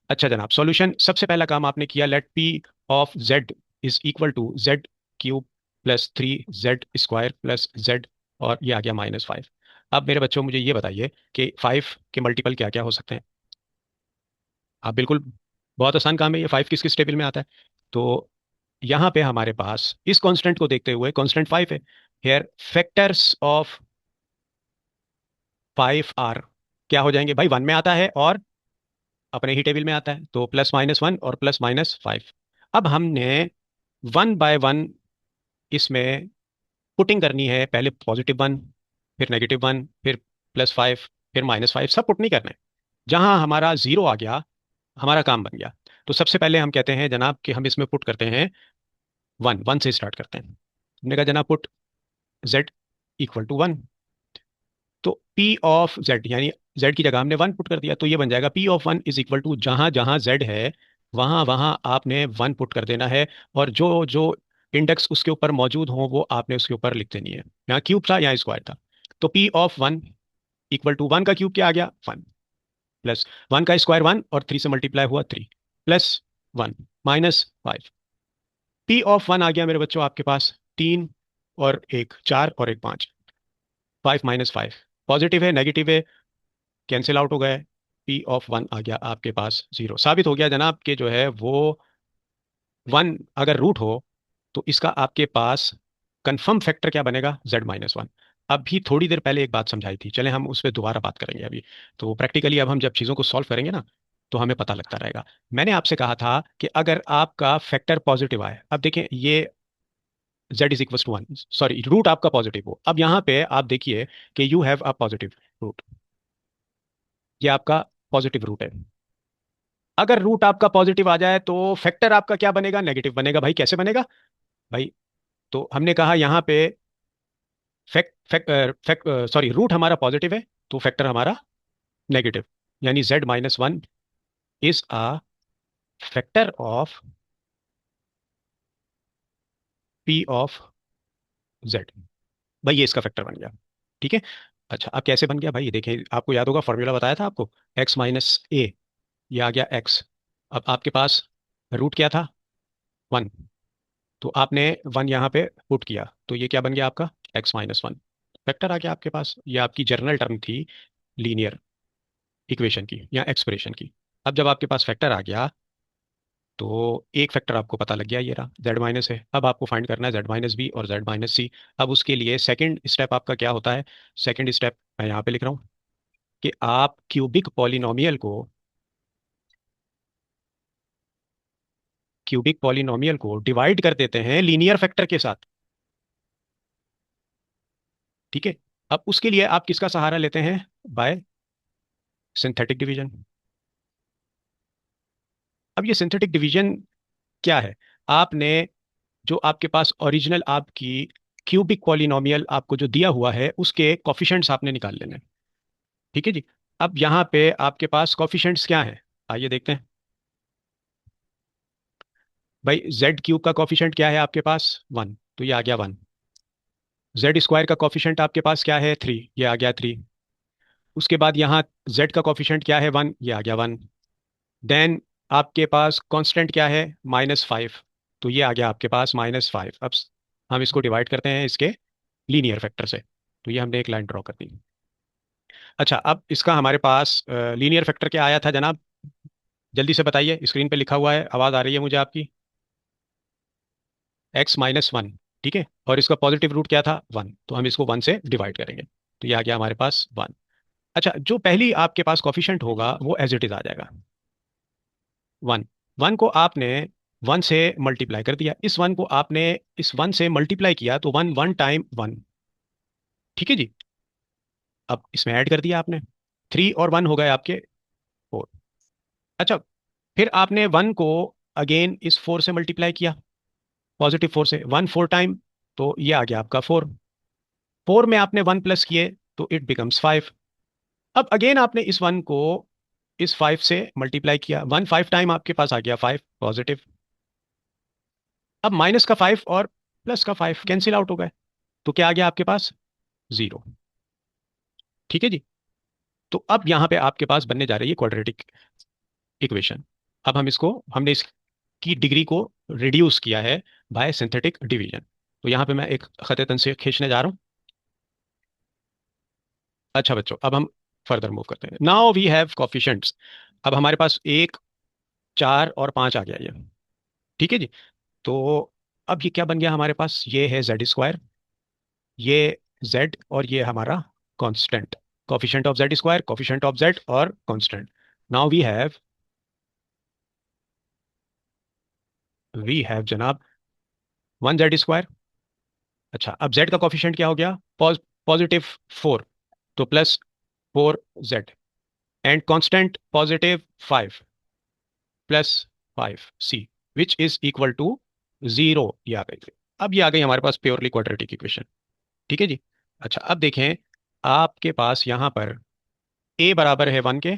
अच्छा जनाब, सॉल्यूशन, सबसे पहला काम आपने किया, let P of Z is equal to Z cube plus 3 z² plus Z, और ये आ गया -5। अब मेरे बच्चों मुझे ये बताइए कि 5 के मल्टीपल क्या क्या हो सकते हैं? आप बिल्कुल, बहुत आसान काम है ये। 5 किस किस टेबल में आता है? तो यहाँ पे हमारे पास इस कांस्टेंट को देखते हुए, कांस्टेंट 5 है, हेयर फैक्टर्स ऑफ 5 आर क्या हो जाएंगे भाई? 1 में आता है और अपने ही टेबल में आता है, तो +-1 और +-5। अब हमने 1 बाय 1 इसमें पुटिंग करनी है। पहले +1, फिर -1, फिर +5, फिर -5, सब पुट नहीं करना है। जहां हमारा जीरो आ गया, हमारा काम बन गया। तो सबसे पहले हम कहते हैं जनाब कि हम इसमें पुट करते हैं 1, 1 से स्टार्ट करते हैं। हमने कहा जनाब पुट z = 1। तो P ऑफ Z, यानी Z की जगह हमने 1 पुट कर दिया, तो ये बन जाएगा P of 1 is equal to, जहां जहां Z है वहां वहां आपने 1 पुट कर देना है, और जो जो इंडेक्स उसके ऊपर मौजूद हो वो आपने उसके ऊपर लिख देनी है। यहाँ क्यूब था, यहाँ स्क्वायर था। तो P ऑफ 1 इक्वल टू 1 का क्यूब क्या आ गया? 1, प्लस 1 का स्क्वायर 1, और 3 से मल्टीप्लाई हुआ 3, प्लस 1 -5। P ऑफ 1 आ गया मेरे बच्चों आपके पास 3 और 1 4 और 1 5। 5 - 5 पॉजिटिव है नेगेटिव है, कैंसिल आउट हो गए। P ऑफ 1 आ गया आपके पास 0। साबित हो गया जनाब कि जो है वो 1 अगर रूट हो तो इसका आपके पास कंफर्म फैक्टर क्या बनेगा? Z-1। अभी थोड़ी देर पहले एक बात समझाई थी, चलें हम उस पर दोबारा बात करेंगे अभी। तो प्रैक्टिकली अब हम जब चीज़ों को सॉल्व करेंगे ना, तो हमें पता लगता रहेगा। मैंने आपसे कहा था कि अगर आपका फैक्टर पॉजिटिव आए, अब देखें ये Z = 1, सॉरी रूट आपका पॉजिटिव हो। अब यहाँ पे आप देखिए कि you have a positive root, ये आपका पॉजिटिव रूट है। अगर रूट आपका पॉजिटिव आ जाए तो फैक्टर आपका क्या बनेगा? नेगेटिव बनेगा। भाई कैसे बनेगा भाई? तो हमने कहा यहाँ पे fact fact fact sorry root हमारा पॉजिटिव है, तो फैक्टर हमारा नेगेटिव, यानी Z-1 is a factor of P of Z। भाई ये इसका फैक्टर बन गया। ठीक है। अच्छा, अब कैसे बन गया भाई? ये देखें, आपको याद होगा फॉर्मूला बताया था आपको, x-a, ये आ गया x। अब आपके पास रूट क्या था? 1। तो आपने 1 यहाँ पे पुट किया, तो ये क्या बन गया आपका? x-1 फैक्टर आ गया आपके पास। ये आपकी जर्नल टर्म थी लीनियर इक्वेशन की या एक्सप्रेशन की। अब जब आपके पास फैक्टर आ गया तो एक फैक्टर आपको पता लग गया, ये रहा Z- है। अब आपको फाइंड करना है Z-b और Z-c। अब उसके लिए सेकंड स्टेप आपका क्या होता है? सेकंड स्टेप मैं यहाँ पे लिख रहा हूँ कि आप क्यूबिक पॉलिनोमियल को डिवाइड कर देते हैं लीनियर फैक्टर के साथ। ठीक है। अब उसके लिए आप किसका सहारा लेते हैं? Bye synthetic division. अब ये सिंथेटिक डिवीजन क्या है? आपने जो आपके पास ओरिजिनल आपकी क्यूबिक पॉलिनोमियल आपको जो दिया हुआ है उसके कॉफिशेंट्स आपने निकाल लेने हैं। ठीक है जी। अब यहाँ पे आपके पास कॉफिशेंट्स क्या है? आइए देखते हैं। भाई Z³ का कॉफिशेंट क्या है आपके पास? 1, तो ये आ गया 1। Z² का कॉफिशेंट आपके पास क्या है? 3, ये आ गया 3। उसके बाद यहाँ z का कॉफिशेंट क्या है, 1, ये आ गया 1। देन आपके पास कांस्टेंट क्या है, -5, तो ये आ गया आपके पास -5। अब हम इसको डिवाइड करते हैं इसके लीनियर फैक्टर से, तो ये हमने एक लाइन ड्रॉ कर दी। अच्छा, अब इसका हमारे पास लीनियर फैक्टर क्या आया था जनाब, जल्दी से बताइए, स्क्रीन पे लिखा हुआ है, आवाज़ आ रही है मुझे आपकी। x-1, ठीक है, और इसका पॉजिटिव रूट क्या था, 1, तो हम इसको 1 से डिवाइड करेंगे, तो ये आ गया हमारे पास 1। अच्छा, जो पहली आपके पास कॉफिशेंट होगा वो एज इट इज आ जाएगा, 1। 1 को आपने 1 से मल्टीप्लाई कर दिया, इस 1 को आपने इस 1 से मल्टीप्लाई किया, तो 1 1 टाइम 1, ठीक है जी। अब इसमें ऐड कर दिया आपने, 3 और 1 हो गए आपके 4। अच्छा, फिर आपने 1 को अगेन इस 4 से मल्टीप्लाई किया, पॉजिटिव 4 से, 1 4 टाइम, तो ये आ गया आपका 4। 4 में आपने 1 प्लस किए, तो इट बिकम्स 5। अब अगेन आपने इस 1 को इस 5 से मल्टीप्लाई किया, 1 5 टाइम, आपके पास आ गया 5 पॉजिटिव। अब माइनस का 5 और प्लस का 5 कैंसिल आउट हो गए, तो क्या आ गया आपके पास, 0, ठीक है जी। तो अब यहां पे आपके पास बनने जा रही है क्वाड्रेटिक इक्वेशन। अब हमने इसकी डिग्री को रिड्यूस किया है बाय सिंथेटिक डिवीजन। तो यहां पे मैं एक खत तंसीर खींचने जा रहा हूं। अच्छा बच्चों, अब हम फर्दर मूव करते हैं। Now we have coefficients. अब हमारे पास 1 4 और 5 आ गया ये, ठीक है जी। तो अब ये क्या बन गया हमारे पास, ये है z², ये z, और ये हमारा constant, coefficient of z², coefficient of z और कांस्टेंट। नाउ वी हैव जनाब 1z²। अच्छा, अब z का कोफिशिएंट क्या हो गया, पॉजिटिव 4, तो +4z, and constant +5 +5c, which is equal to 0, ये आ गई। अब ये आ गई हमारे पास प्योरली क्वाड्रेटिक इक्वेशन, ठीक है जी। अच्छा, अब देखें, आपके पास यहाँ पर a बराबर है 1 के,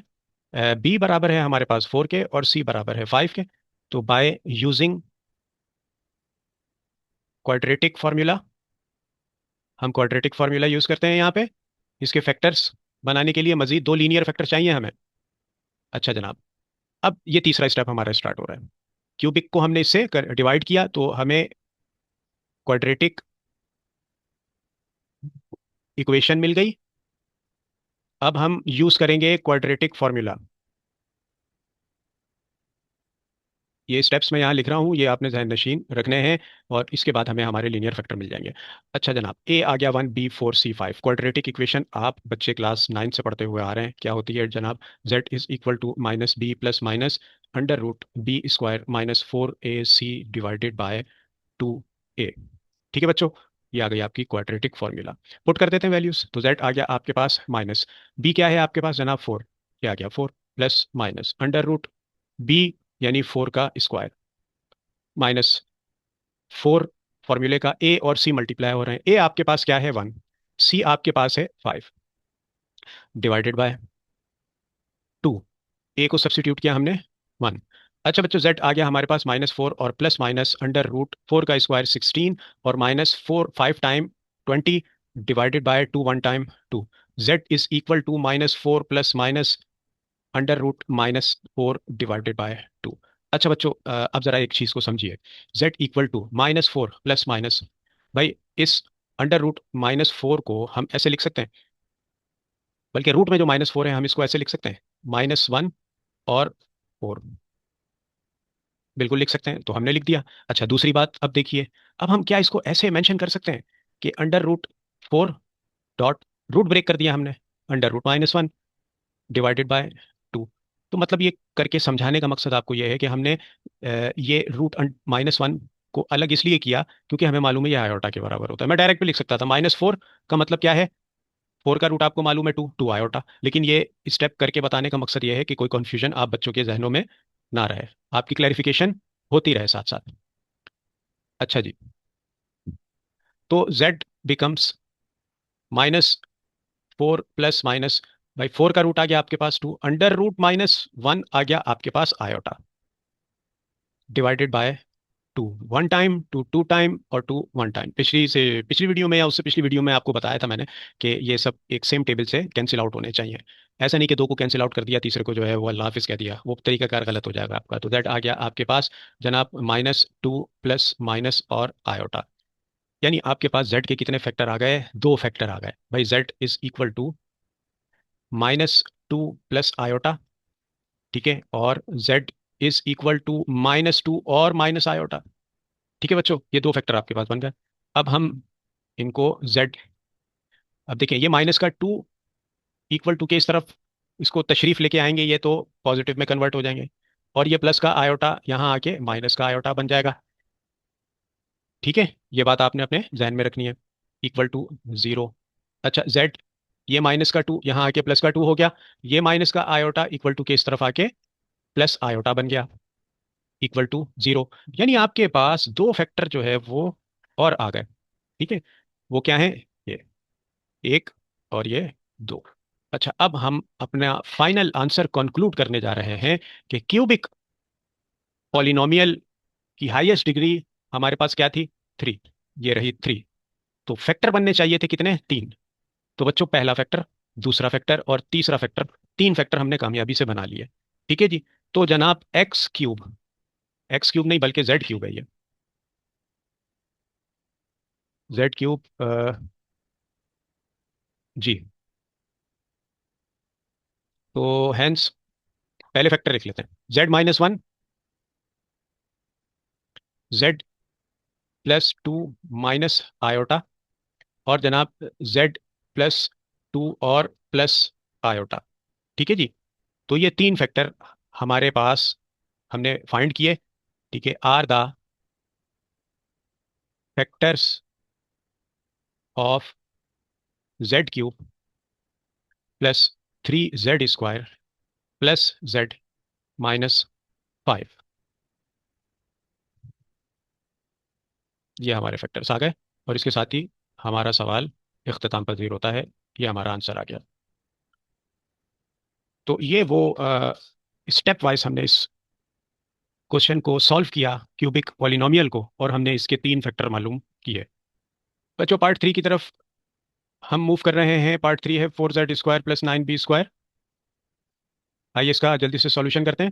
b बराबर है हमारे पास 4 के, और c बराबर है 5 के। तो बाय यूजिंग क्वाड्रेटिक फार्मूला, हम क्वाड्रेटिक फार्मूला यूज करते हैं यहाँ पे इसके फैक्टर्स बनाने के लिए। मजीद 2 लीनियर फैक्टर चाहिए हमें। अच्छा जनाब, अब ये तीसरा स्टेप हमारा स्टार्ट हो रहा है। क्यूबिक को हमने इससे डिवाइड किया, तो हमें क्वाड्रेटिक इक्वेशन मिल गई। अब हम यूज करेंगे क्वाड्रेटिक फार्मूला। ये स्टेप्स मैं यहाँ लिख रहा हूँ, ये आपने जहन नशीन रखने हैं, और इसके बाद हमें हमारे लीनियर फैक्टर मिल जाएंगे। अच्छा जनाब, ए आ गया 1, b4c5। क्वाड्रेटिक इक्वेशन आप बच्चे क्लास 9 से पढ़ते हुए आ रहे हैं, क्या होती है जनाब, z is equal to -b plus minus √b² -4ac divided by 2a। ठीक है बच्चों, ये आ गई आपकी क्वाड्रेटिक फॉर्मूला। पुट कर देते हैं वैल्यूज, तो z आ गया आपके पास माइनस, b क्या है आपके पास जनाब, 4, क्या आ गया 4 प्लस माइनस √b यानी 4 का स्क्वायर -4, फॉर्मूले का a और c मल्टीप्लाई हो रहे हैं। a आपके पास क्या है, 1, c आपके पास है 5, डिवाइडेड बाय 2। a को सब्सिट्यूट किया हमने, 1। अच्छा बच्चों, z आ गया हमारे पास -4 और प्लस माइनस √4 का स्क्वायर 16, और -4 5 time 20, divided by 2 1 time 2। z is equal to -4 plus minus √-4 divided by 2। अच्छा बच्चों, अब जरा एक चीज को समझिए, z equal to -4 plus minus, भाई इस √-4 को हम ऐसे लिख सकते हैं, बल्कि रूट में जो -4 है हम इसको ऐसे लिख सकते हैं, -1 और 4, बिल्कुल लिख सकते हैं, तो हमने लिख दिया। अच्छा, दूसरी बात अब देखिए, अब हम क्या इसको ऐसे मेंशन कर सकते हैं कि √4 डॉट, रूट ब्रेक कर दिया हमने, √-1 डिवाइडेड बाय 2। तो मतलब ये करके समझाने का मकसद आपको ये है कि हमने ये √-1 को अलग इसलिए किया क्योंकि हमें मालूम है ये आयोटा के बराबर होता है। मैं डायरेक्ट भी लिख सकता था, -4 का मतलब क्या है, 4 का रूट आपको मालूम है 2, 2 आयोटा। लेकिन ये स्टेप करके बताने का मकसद ये है कि कोई कंफ्यूजन आप बच्चों के जहनों में ना रहे, आपकी क्लैरिफिकेशन होती रहे साथ साथ। अच्छा जी, तो z बिकम्स -4 प्लस माइनस, भाई 4 का रूट आ गया आपके पास 2, √-1 आ गया आपके पास iota, divided by two one time, two two time, और टू वन टाइम। पिछली वीडियो में या उससे पिछली वीडियो में आपको बताया था मैंने कि ये सब एक सेम टेबल से कैंसिल आउट होने चाहिए। ऐसा नहीं कि दो को कैंसिल आउट कर दिया, तीसरे को जो है वो अल्लाह हाफिज कह दिया, वो तरीकाकार गलत हो जाएगा आपका। तो दैट आ गया आपके पास जनाब -2 प्लस माइनस और आयोटा। यानी आपके पास z के कितने फैक्टर आ गए? दो फैक्टर आ गए भाई। z is equal to -2 plus iota, ठीक है, और z इज इक्वल टू -2 और माइनस आयोटा। ठीक है बच्चों, ये दो फैक्टर आपके पास बन गए। अब हम इनको z, अब देखिए ये -2 इक्वल टू के इस तरफ इसको तशरीफ लेके आएंगे, ये तो पॉजिटिव में कन्वर्ट हो जाएंगे, और ये प्लस का आयोटा यहाँ आके माइनस का आयोटा बन जाएगा। ठीक है, ये बात आपने अपने जहन में रखनी है। Equal to zero. अच्छा z, ये -2 यहाँ आके प्लस का 2 हो गया, ये माइनस का आयोटा इक्वल टू के इस तरफ आके प्लस आयोटा बन गया, इक्वल टू जीरो। यानी आपके पास दो फैक्टर जो है वो और आ गए। ठीक है, वो क्या है? ये एक और ये दो। अच्छा, अब हम अपना फाइनल आंसर कंक्लूड करने जा रहे हैं कि क्यूबिक पॉलिनोमियल की हाईएस्ट डिग्री हमारे पास क्या थी? थ्री। ये रही थ्री। तो फैक्टर बनने चाहिए थे कितने? तीन। तो बच्चों पहला फैक्टर, दूसरा फैक्टर और तीसरा फैक्टर, तीन फैक्टर हमने कामयाबी से बना लिए। ठीक है जी। तो जनाब एक्स क्यूब नहीं बल्कि जेड क्यूब है ये। जेड क्यूब, जी। तो हैंस पहले फैक्टर लिख लेते हैं, z-1, z+2 माइनस आयोटा, और जनाब z+2 और प्लस आयोटा। ठीक है जी। तो ये तीन फैक्टर हमारे पास हमने फाइंड किए। ठीक है, are the factors of z³ plus 3z² plus z-5। ये हमारे फैक्टर्स आ गए, और इसके साथ ही हमारा सवाल इख्तिताम पजीर होता है। ये हमारा आंसर आ गया। तो ये वो स्टेप वाइज हमने इस क्वेश्चन को सॉल्व किया, क्यूबिक पॉलिनोमियल को, और हमने इसके तीन फैक्टर मालूम किए। बच्चों पार्ट थ्री की तरफ हम मूव कर रहे हैं। पार्ट थ्री है 4z² प्लस 9b²। आइए इसका जल्दी से सॉल्यूशन करते हैं।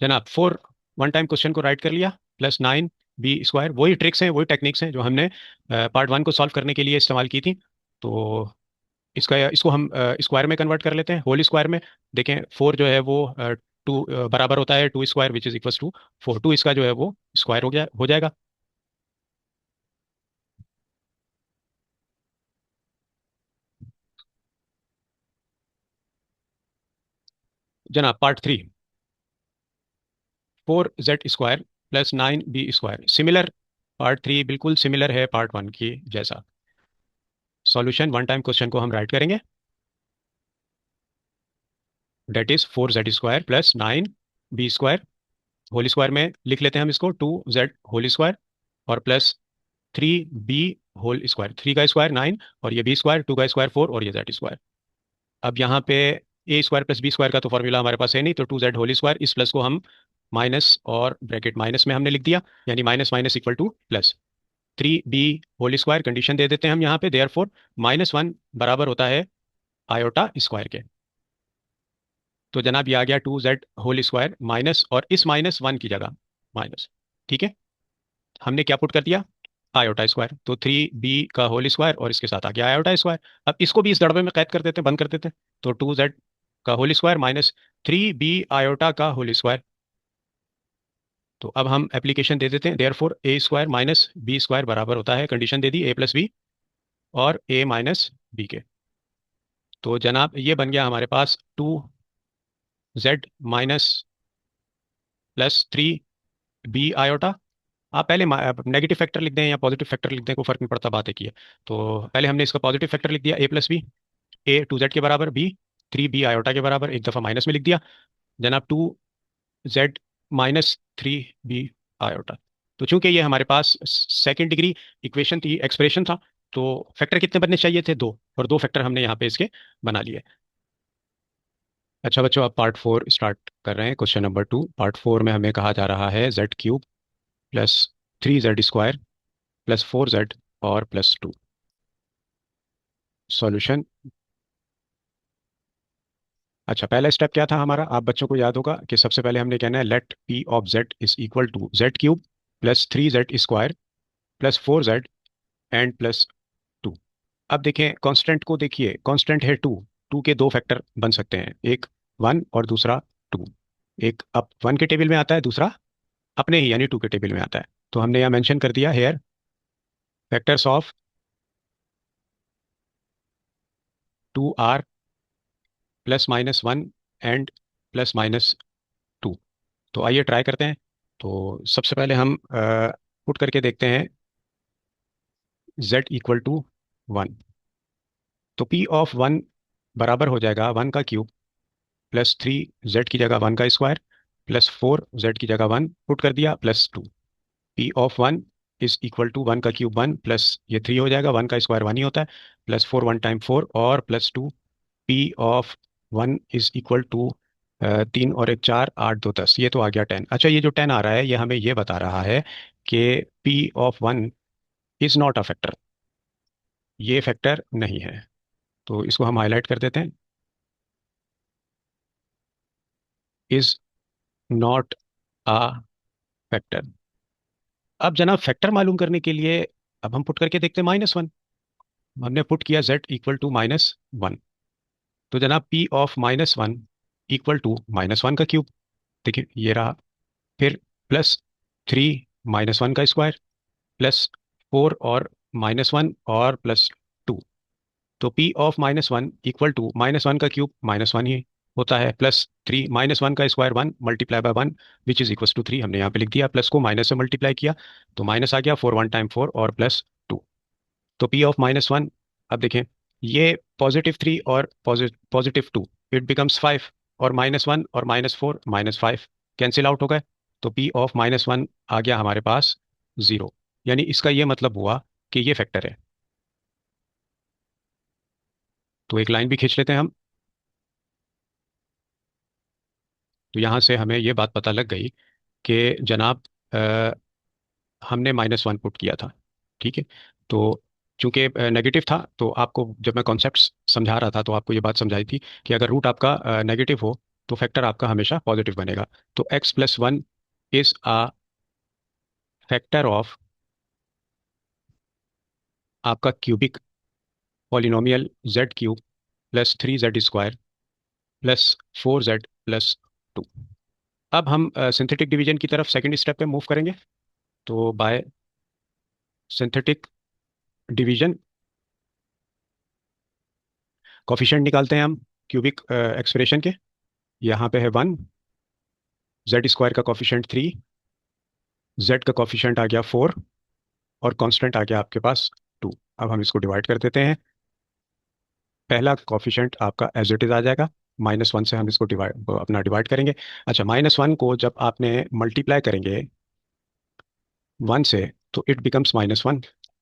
जनाब फोर वन टाइम क्वेश्चन को राइट कर लिया, +9b²। वही ट्रिक्स हैं, वही टेक्निक्स हैं जो हमने पार्ट वन को सॉल्व करने के लिए इस्तेमाल की थी। तो इसका इसको हम स्क्वायर में कन्वर्ट कर लेते हैं, होल स्क्वायर में। देखें फोर जो है वो टू बराबर होता है 2² विच इज इक्वल टू 4। टू इसका जो है वो स्क्वायर हो जाएगा। जनाब part three, 4z² plus 9b², similar. Part three बिल्कुल सिमिलर है पार्ट वन की जैसा। सॉल्यूशन वन टाइम क्वेश्चन को हम राइट करेंगे, that is 4z² plus 9b²। Whole square में लिख लेते हैं हम इसको, 2z² और plus 3b whole square. Three का स्क्वायर 9, और ये b², टू का स्क्वायर 4, और ये z²। अब यहाँ पे a² प्लस b² का तो फॉर्मूला हमारे पास है नहीं, तो 2z² इस प्लस को हम माइनस और ब्रैकेट माइनस में हमने लिख दिया, यानी minus minus equal to plus. 3b whole square condition दे देते हैं हम यहाँ पे, देयर फोर -1 बराबर होता है आयोटा स्क्वायर के। तो जनाब ये आ गया 2z² माइनस, और इस -1 की जगह माइनस। ठीक है, हमने क्या पुट कर दिया? Iota square. तो 3b का होल स्क्वायर, और इसके साथ आ गया आयोटा स्क्वायर। अब इसको भी इस दड़बे में कैद कर देते हैं, बंद कर देते हैं। तो 2z का whole square minus 3b iota का होल स्क्वायर। तो अब हम एप्लीकेशन दे देते हैं, there four a² minus b² बराबर होता है, कंडीशन दे दी a प्लस बी और a माइनस बी के। तो जनाब ये बन गया हमारे पास 2z माइनस +3b आयोटा। आप पहले नेगेटिव फैक्टर लिख दें या पॉजिटिव फैक्टर लिख दें, कोई फर्क नहीं पड़ता, बात एक ही है। तो पहले हमने इसका पॉजिटिव फैक्टर लिख दिया, a plus B. a 2z के बराबर, b 3b आयोटा के बराबर, एक दफ़ा माइनस में लिख दिया। जनाब 2z-3b आयोटा। तो चूंकि ये हमारे पास सेकेंड डिग्री इक्वेशन थी, एक्सप्रेशन था, तो फैक्टर कितने बनने चाहिए थे? दो, और दो फैक्टर हमने यहाँ पे इसके बना लिए। अच्छा बच्चों, अब पार्ट फोर स्टार्ट कर रहे हैं क्वेश्चन नंबर 2। पार्ट 4 में हमें कहा जा रहा है Z cube plus 3z² plus 4z और प्लस 2। सॉल्यूशन। अच्छा, पहला स्टेप क्या था हमारा? आप बच्चों को याद होगा कि सबसे पहले हमने कहना है let P of Z is equal to Z cube plus 3z² plus 4z and plus 2। अब देखें कांस्टेंट को, देखिए कांस्टेंट है 2। 2 के दो फैक्टर बन सकते हैं, एक 1 और दूसरा 2। एक अब 1 के टेबल में आता है, दूसरा अपने ही यानी 2 के टेबल में आता है। तो हमने यहाँ मेंशन कर दिया here factors of 2r plus minus 1 and plus minus 2। तो आइए ट्राई करते हैं। तो सबसे पहले हम पुट करके देखते हैं z इक्वल टू 1। तो p ऑफ 1 बराबर हो जाएगा 1 का क्यूब प्लस 3z की जगह 1 का स्क्वायर प्लस 4z की जगह 1 पुट कर दिया plus 2। p of 1 is equal to 1 का क्यूब 1 प्लस ये 3 हो जाएगा, 1 का स्क्वायर 1 ही होता है, प्लस 4 1 टाइम 4 और plus 2। p of 1 is equal to 3 और 1 4 8 2 10, ये तो आ गया 10। अच्छा, ये जो 10 आ रहा है ये हमें ये बता रहा है कि p of 1 is not a factor, ये फैक्टर नहीं है। तो इसको हम हाईलाइट कर देते हैं, इज नॉट अ फैक्टर। अब जनाब फैक्टर मालूम करने के लिए अब हम पुट करके देखते हैं -1। हमने पुट किया z इक्वल टू -1। तो जनाब p ऑफ -1 इक्वल टू -1 का क्यूब, देखिए ये रहा, फिर प्लस 3 -1 का स्क्वायर प्लस 4 और -1 और प्लस 2। तो p ऑफ -1 इक्वल टू -1 का क्यूब -1 ही होता है, प्लस 3 -1 का square 1 multiply by 1 which is equal to 3। हमने यहाँ पे लिख दिया, प्लस को माइनस से मल्टीप्लाई किया तो माइनस आ गया, 4 1 टाइम 4 और प्लस 2। तो p ऑफ -1, अब देखें ये +3 और +2 इट बिकम्स 5, और -1 और -4 -5 कैंसिल आउट हो गए। तो p ऑफ -1 आ गया हमारे पास 0। यानी इसका ये मतलब हुआ कि ये फैक्टर है। तो एक लाइन भी खींच लेते हैं हम। तो यहाँ से हमें ये बात पता लग गई कि जनाब हमने -1 पुट किया था, ठीक है। तो चूंकि नेगेटिव था तो आपको जब मैं कॉन्सेप्ट्स समझा रहा था तो आपको ये बात समझाई थी कि अगर रूट आपका नेगेटिव हो तो फैक्टर आपका हमेशा पॉजिटिव बनेगा। तो x+1 is a factor of आपका cubic polynomial z³ plus 3z² plus 4z plus 2। अब हम सिंथेटिक डिवीजन की तरफ सेकंड स्टेप पे मूव करेंगे। तो बाय सिंथेटिक डिवीजन कॉफिशिएंट निकालते हैं हम क्यूबिक एक्सप्रेशन के। यहाँ पे है 1, z² का कॉफिशिएंट 3, z का कॉफिशिएंट आ गया 4 और कांस्टेंट आ गया आपके पास 2। अब हम इसको डिवाइड कर देते हैं। पहला कॉफिशिएंट आपका एज इट इज आ जाएगा, -1 से हम इसको डिवाइड अपना डिवाइड करेंगे। अच्छा, -1 को जब आपने मल्टीप्लाई करेंगे 1 से तो इट बिकम्स -1।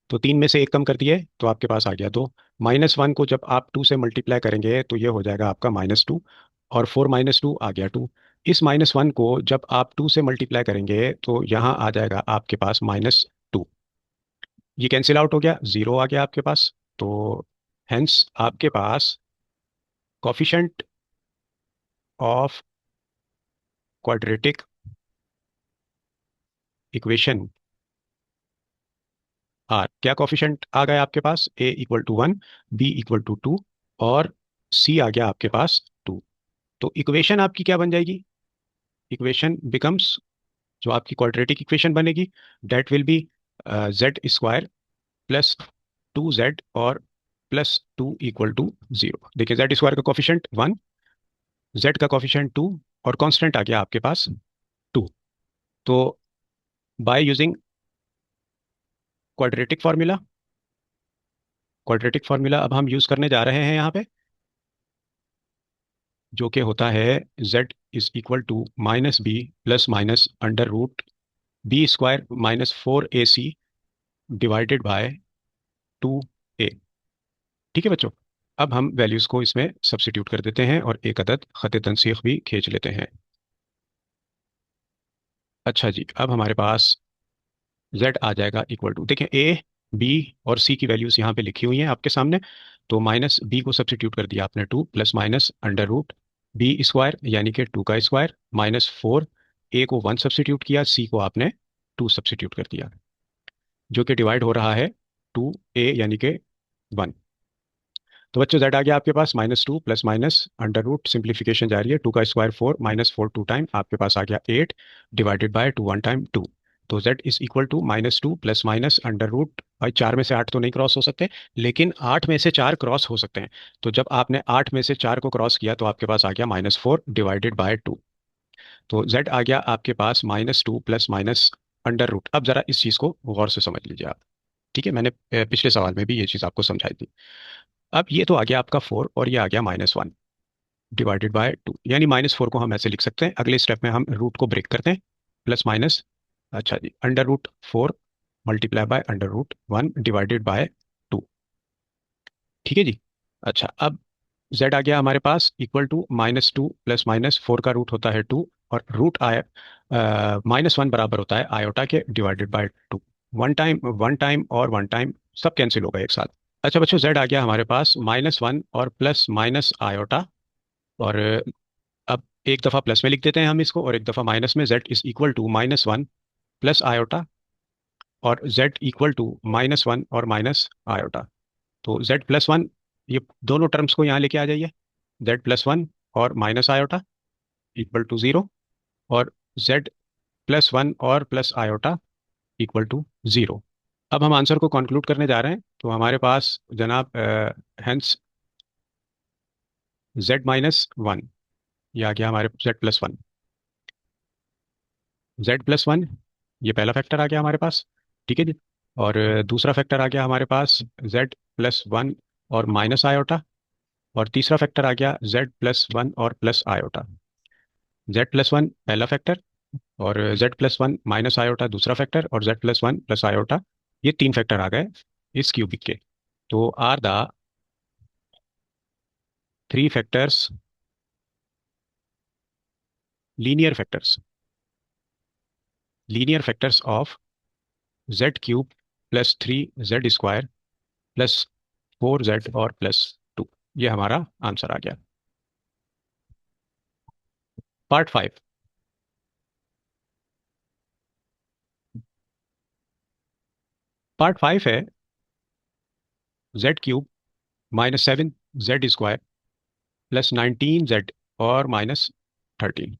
तो 3 में से एक कम कर दिए तो आपके पास आ गया 2। -1 को जब आप 2 से मल्टीप्लाई करेंगे तो ये हो जाएगा आपका -2, और 4 -2 आ गया 2। इस -1 को जब आप 2 से मल्टीप्लाई करेंगे तो यहाँ आ जाएगा आपके पास -2। ये कैंसिल आउट हो गया, 0 आ गया आपके पास। तो हेंस आपके पास coefficient of quadratic equation are, क्या कॉफिशेंट आ गया आपके पास? A equal to 1, B equal to 2 और सी आ गया आपके पास 2। तो इक्वेशन आपकी क्या बन जाएगी? इक्वेशन बिकम्स, जो आपकी क्वाड्रेटिक इक्वेशन बनेगी that will be z² plus 2z और प्लस 2 इक्वल टू 0। देखिए z² का कॉफिशेंट 1, z का कॉफिशेंट 2 और कांस्टेंट आ गया आपके पास 2। तो bye using quadratic formula, quadratic formula अब हम यूज करने जा रहे हैं यहाँ पे, जो कि होता है z is equal to -b plus minus under root b² -4ac divided by 2a। ठीक है बच्चों, अब हम वैल्यूज को इसमें सब्स्टिट्यूट कर देते हैं और एक अदद खत तनसीख भी खींच लेते हैं। अच्छा जी, अब हमारे पास z आ जाएगा इक्वल टू, देखिए a b और c की वैल्यूज यहाँ पे लिखी हुई हैं आपके सामने। तो माइनस b को सब्सिट्यूट कर दिया आपने 2 plus minus under root B square यानी कि 2 का स्क्वायर माइनस 4, a को 1 सब्सिट्यूट किया, c को आपने 2 सब्सिट्यूट कर दिया, जो कि डिवाइड हो रहा है 2a यानी कि 1। तो बच्चों z आ गया आपके पास -2 plus minus under root, simplification जारी है, 2 का स्क्वायर 4 -4 2 टाइम आपके पास आ गया 8 डिवाइडेड बाय 2 1 टाइम 2। तो z is equal to -2 plus minus under root, भाई 4 में से 8 तो नहीं क्रॉस हो सकते, लेकिन 8 में से 4 क्रॉस हो सकते हैं। तो जब आपने 8 में से 4 को क्रॉस किया तो आपके पास आ गया -4 डिवाइडेड बाय 2। तो z आ गया आपके पास -2 प्लस माइनस अंडर रूट। अब जरा इस चीज़ को गौर से समझ लीजिए आप। ठीक है, मैंने पिछले सवाल में भी ये चीज़ आपको समझाई थी। अब ये तो आ गया आपका 4 और ये आ गया -1 डिवाइडेड बाय 2, यानी -4 को हम ऐसे लिख सकते हैं। अगले स्टेप में हम रूट को ब्रेक करते हैं, प्लस माइनस, अच्छा जी, under root 4 multiply by under root 1 divided by 2। ठीक है जी। अच्छा, अब z आ गया हमारे पास इक्वल टू -2 प्लस माइनस 4 का रूट होता है 2, और रूट आया -1 बराबर होता है आयोटा के डिवाइडेड बाय 2। वन टाइम और वन टाइम सब कैंसिल हो गए एक साथ। अच्छा बच्चों, z आ गया हमारे पास -1 और प्लस माइनस आयोटा, और अब एक दफ़ा प्लस में लिख देते हैं हम इसको और एक दफ़ा माइनस में। z is equal to -1 plus iota, और z इक्वल टू -1 और माइनस आयोटा। तो z प्लस वन, ये दोनों टर्म्स को यहाँ लेके आ जाइए, z प्लस वन और माइनस आयोटा इक्वल टू 0, और z प्लस वन और प्लस आयोटा इक्वल टू 0। अब हम आंसर को कंक्लूड करने जा रहे हैं। तो हमारे पास जनाब हेंस z-1, ये आ गया हमारे z+1। z+1, ये पहला फैक्टर आ गया हमारे पास। ठीक है जी। और दूसरा फैक्टर आ गया हमारे पास z+1 और माइनस आयोटा, और तीसरा फैक्टर आ गया z+1 और प्लस आयोटा। z+1 पहला फैक्टर, और z+1 माइनस आयोटा दूसरा फैक्टर, और z+1 प्लस आयोटा, ये तीन फैक्टर आ गए इस क्यूबिक के। तो are the three factors, linear factors, linear factors of z³ plus 3z² plus 4z और प्लस 2। ये हमारा आंसर आ गया। पार्ट 5। पार्ट 5 है z³ -7z² प्लस 19z और -13।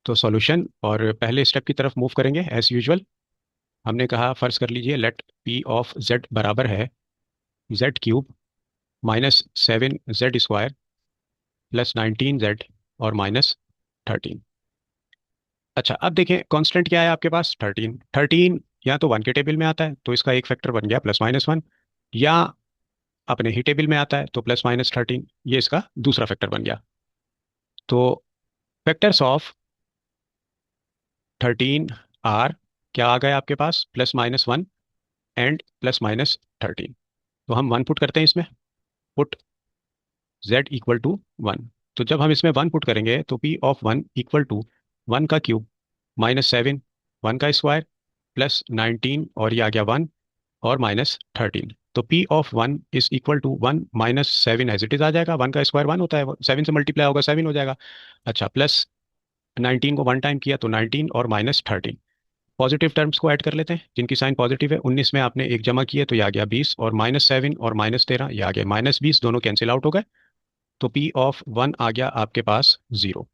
तो सॉल्यूशन, और पहले स्टेप की तरफ मूव करेंगे एज यूजुअल। हमने कहा फर्ज कर लीजिए लेट p ऑफ z बराबर है z³ -7z² प्लस 19z और -13। अच्छा, अब देखें कांस्टेंट क्या है आपके पास, 13। 13 या तो 1 के टेबल में आता है तो इसका एक फैक्टर बन गया +-1, या अपने ही टेबल में आता है तो +-13, ये इसका दूसरा फैक्टर बन गया। तो फैक्टर्स ऑफ 13 आर क्या आ गए आपके पास, +-1 एंड +-13। तो हम 1 पुट करते हैं इसमें, पुट z इक्वल टू 1। तो जब हम इसमें 1 पुट करेंगे तो p ऑफ 1 इक्वल टू 1 का क्यूब -7, 1 का स्क्वायर प्लस 19, और ये आ गया 1 और -13। तो p of 1 is equal to 1 -7 as it is आ जाएगा। 1 का स्क्वायर 1 होता है, 7 से मल्टीप्लाई होगा 7 हो जाएगा। अच्छा, प्लस 19 को 1 टाइम किया तो 19 और -13। पॉजिटिव टर्म्स को ऐड कर लेते हैं जिनकी साइन पॉजिटिव है। 19 में आपने एक जमा किया तो ये आ गया 20, और -7 और -13 ये आ गया -20, दोनों कैंसिल आउट हो गए। तो p ऑफ 1 आ गया आपके पास 0।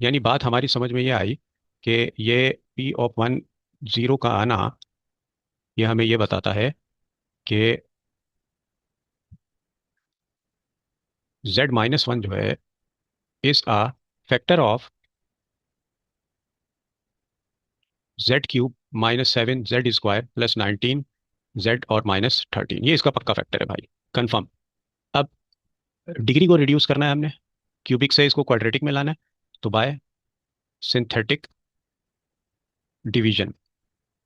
यानी बात हमारी समझ में ये आई कि ये p ऑफ 1 0 का आना, ये हमें ये बताता है कि z-1 जो है is a factor of z³ -7z² plus 19z और -13। ये इसका पक्का फैक्टर है भाई, कंफर्म। अब डिग्री को रिड्यूस करना है हमने, क्यूबिक से इसको क्वाड्रेटिक में लाना है, तो बाय सिंथेटिक डिवीजन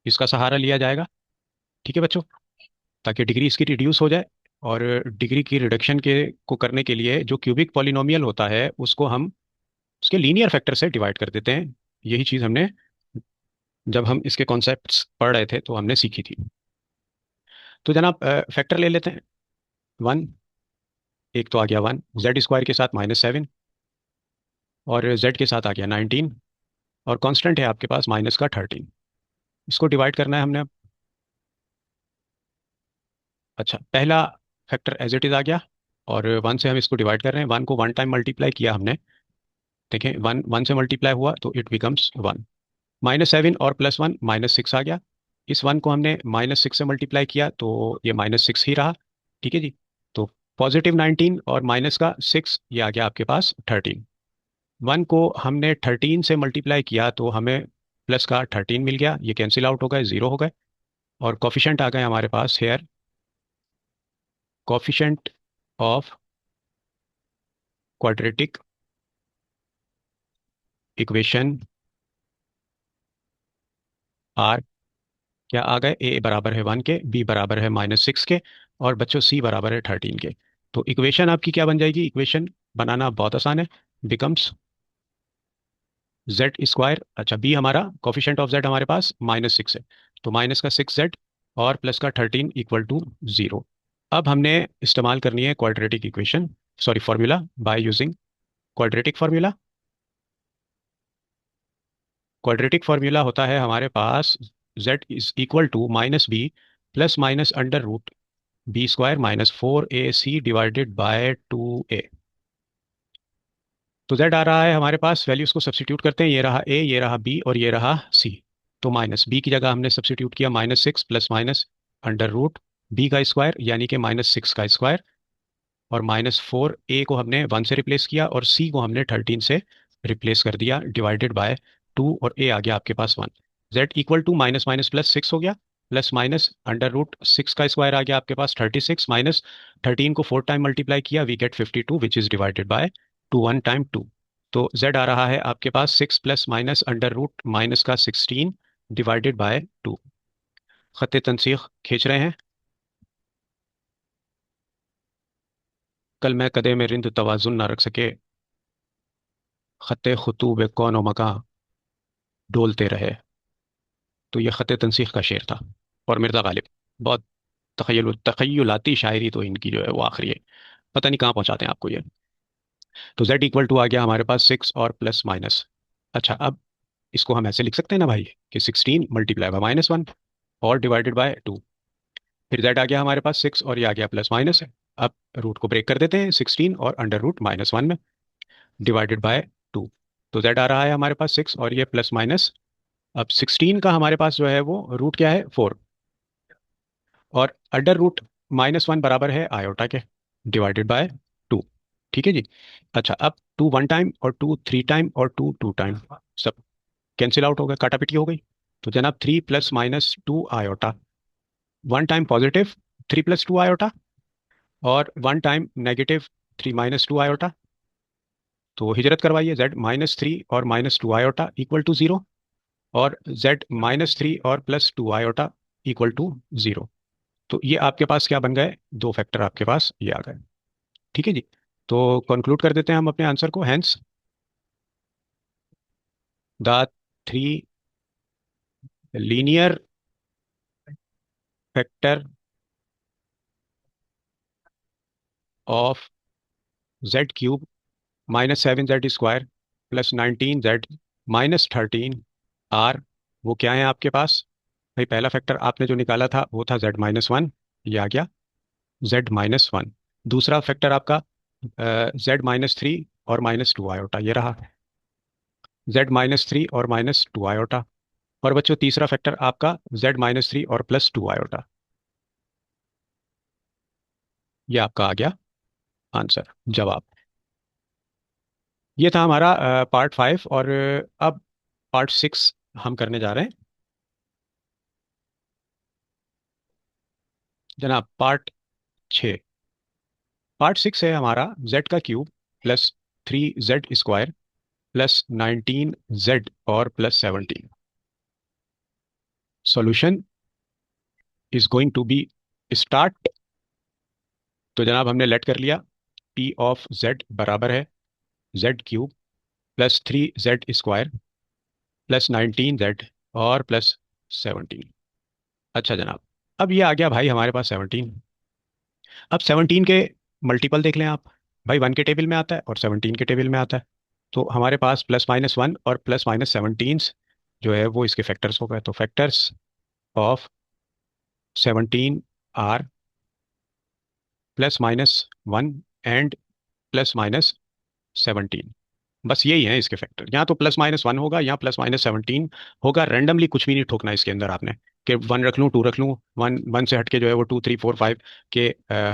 इसका सहारा लिया जाएगा। ठीक है बच्चों, ताकि डिग्री इसकी रिड्यूस हो जाए। और डिग्री की रिडक्शन के को करने के लिए जो क्यूबिक पॉलिनोमियल होता है उसको हम उसके लीनियर फैक्टर से डिवाइड कर देते हैं। यही चीज़ हमने जब हम इसके कॉन्सेप्ट्स पढ़ रहे थे तो हमने सीखी थी। तो जनाब फैक्टर ले लेते हैं। वन, एक तो आ गया वन, जेड स्क्वायर के साथ -7, और जेड के साथ आ गया 19, और कांस्टेंट है आपके पास माइनस का 13। इसको डिवाइड करना है हमने अब। अच्छा, पहला फैक्टर एज इट इज़ आ गया, और वन से हम इसको डिवाइड कर रहे हैं। वन को वन टाइम मल्टीप्लाई किया हमने। देखें, वन वन से मल्टीप्लाई हुआ तो इट बिकम्स वन। -7 और +1 -6 आ गया। इस वन को हमने -6 से मल्टीप्लाई किया तो ये -6 ही रहा। ठीक है जी। तो +19 और माइनस का 6, ये आ गया आपके पास 13। वन को हमने 13 से मल्टीप्लाई किया तो हमें प्लस का 13 मिल गया। ये कैंसिल आउट हो गए, ज़ीरो हो गए। और कोफिशेंट आ गए हमारे पास here. Coefficient of quadratic equation are क्या आ गए? ए बराबर है 1 के, बी बराबर है -6 के, और बच्चों सी बराबर है 13 के। तो इक्वेशन आपकी क्या बन जाएगी? इक्वेशन बनाना बहुत आसान है। बिकम्स जेड स्क्वायर, अच्छा बी हमारा कोफिशिएंट ऑफ जेड हमारे पास -6 है, तो माइनस का 6z और प्लस का 13 इक्वल टू 0। अब हमने इस्तेमाल करनी है quadratic equation, sorry formula, by using quadratic formula. Quadratic formula होता है हमारे पास z is equal to -b plus minus under root B square -4ac divided by 2a। तो z आ रहा है हमारे पास, वैल्यूज को सब्सिट्यूट करते हैं। ये रहा a, ये रहा b, और ये रहा c। तो माइनस बी की जगह हमने सब्सिट्यूट किया -6 plus minus under root B का स्क्वायर यानी कि -6 का स्क्वायर, और -4a को हमने 1 से रिप्लेस किया, और c को हमने 13 से रिप्लेस कर दिया डिवाइडेड बाय 2, और a आ गया आपके पास 1। z equal to minus minus plus 6 हो गया, प्लस माइनस अंडर रूट 6 का स्क्वायर आ गया आपके पास 36, माइनस 13 को 4 टाइम मल्टीप्लाई किया, we get 52 which is divided by 2, 1 time 2। तो z आ रहा है आपके पास 6 plus minus under root minus का 16 डिवाइडेड बाय 2। खत तनसीख खींच रहे हैं। कल मैं कदे में रिंद तवाजुन ना रख सके, खत खुतूब कौन व मकां डोलते रहे। तो ये खत तनसीख का शेर था। और मिर्ज़ा गालिब, बहुत तखयलाती शायरी तो इनकी जो है वो आखिरी है, पता नहीं कहाँ पहुँचाते हैं आपको ये। तो z इक्वल टू आ गया हमारे पास 6 और प्लस माइनस। अच्छा, अब इसको हम ऐसे लिख सकते हैं ना भाई कि 16 मल्टीप्लाई बाय -1 और डिवाइडेड बाय 2। फिर z आ गया हमारे पास 6, और ये आ गया प्लस माइनस है। अब रूट को ब्रेक कर देते हैं, 16 और अंडर रूट -1 में डिवाइडेड बाय 2। तो z आ रहा है हमारे पास 6 और ये प्लस माइनस। अब 16 का हमारे पास जो है वो रूट क्या है? 4, और अंडर रूट -1 बराबर है आयोटा के डिवाइडेड बाय 2। ठीक है जी। अच्छा, अब 2 1 टाइम, और 2 3 टाइम, और 2 2 टाइम, सब कैंसिल आउट हो गए, काटापिटी हो गई। तो जनाब 3 plus minus 2 iota, 1 time positive 3 plus 2 iota, और 1 टाइम नेगेटिव 3 माइनस 2 आयोटा। तो हिजरत करवाइए, z -3 और -2 आयोटा इक्वल टू 0, और z -3 और +2 आयोटा इक्वल टू 0। तो ये आपके पास क्या बन गए? दो फैक्टर आपके पास ये आ गए। ठीक है जी। तो कंक्लूड कर देते हैं हम अपने आंसर को। Hence the three linear factor of z³ -7z² +19z -13 वो क्या है आपके पास? भाई पहला फैक्टर आपने जो निकाला था वो था z-1, ये आ गया z-1। दूसरा फैक्टर आपका z-3 और -2 आयोटा, ये रहा z-3 और -2 आयोटा। और बच्चों तीसरा फैक्टर आपका z-3 और +2 आयोटा। ये आपका आ गया आंसर, जवाब। ये था हमारा पार्ट 5, और अब पार्ट 6 हम करने जा रहे हैं जनाब। पार्ट 6 है हमारा z³ +3z² +19z और +17। Solution is going to be start. तो जनाब हमने लेट कर लिया, p ऑफ z बराबर है z³ +3z² +19z और +17। अच्छा जनाब, अब ये आ गया भाई हमारे पास 17। अब 17 के मल्टीपल देख लें आप। भाई 1 के टेबल में आता है और 17 के टेबल में आता है। तो हमारे पास +-1 और +-17 जो है वो इसके फैक्टर्स हो गए। तो फैक्टर्स ऑफ 17 आर +-1 एंड +-17। बस यही है इसके फैक्टर। यहाँ तो +-1 होगा, यहाँ +-17 होगा। रैंडमली कुछ भी नहीं ठोकना इसके अंदर आपने कि 1 रख लूँ, 2 रख लूँ। 1 से हटके जो है वो 2 3 4 5 के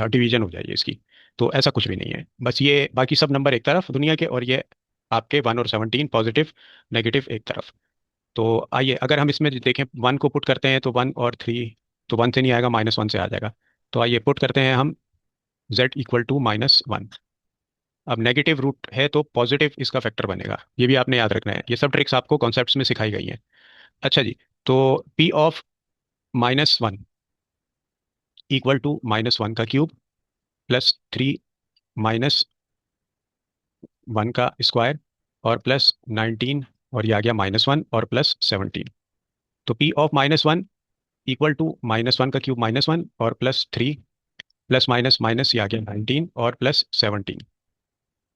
डिवीजन हो जाएगी इसकी। तो ऐसा कुछ भी नहीं है। बस ये बाकी सब नंबर एक तरफ दुनिया के, और ये आपके 1 और 17 पॉजिटिव नेगेटिव एक तरफ। तो आइए अगर हम इसमें देखें, 1 को पुट करते हैं तो 1 और 3, तो 1 से नहीं आएगा, -1 से आ जाएगा। तो आइए पुट करते हैं हम z = -1। अब नेगेटिव रूट है तो पॉजिटिव इसका फैक्टर बनेगा, ये भी आपने याद रखना है। ये सब ट्रिक्स आपको कॉन्सेप्ट्स में सिखाई गई हैं। अच्छा जी, तो p ऑफ -1 =-1 का क्यूब +3 -1 का स्क्वायर और +19, और ये आ गया -1 और +17। तो p ऑफ -1 =-1 का क्यूब -1 और +3 प्लस माइनस माइनस, ये आ गया 19 और +17।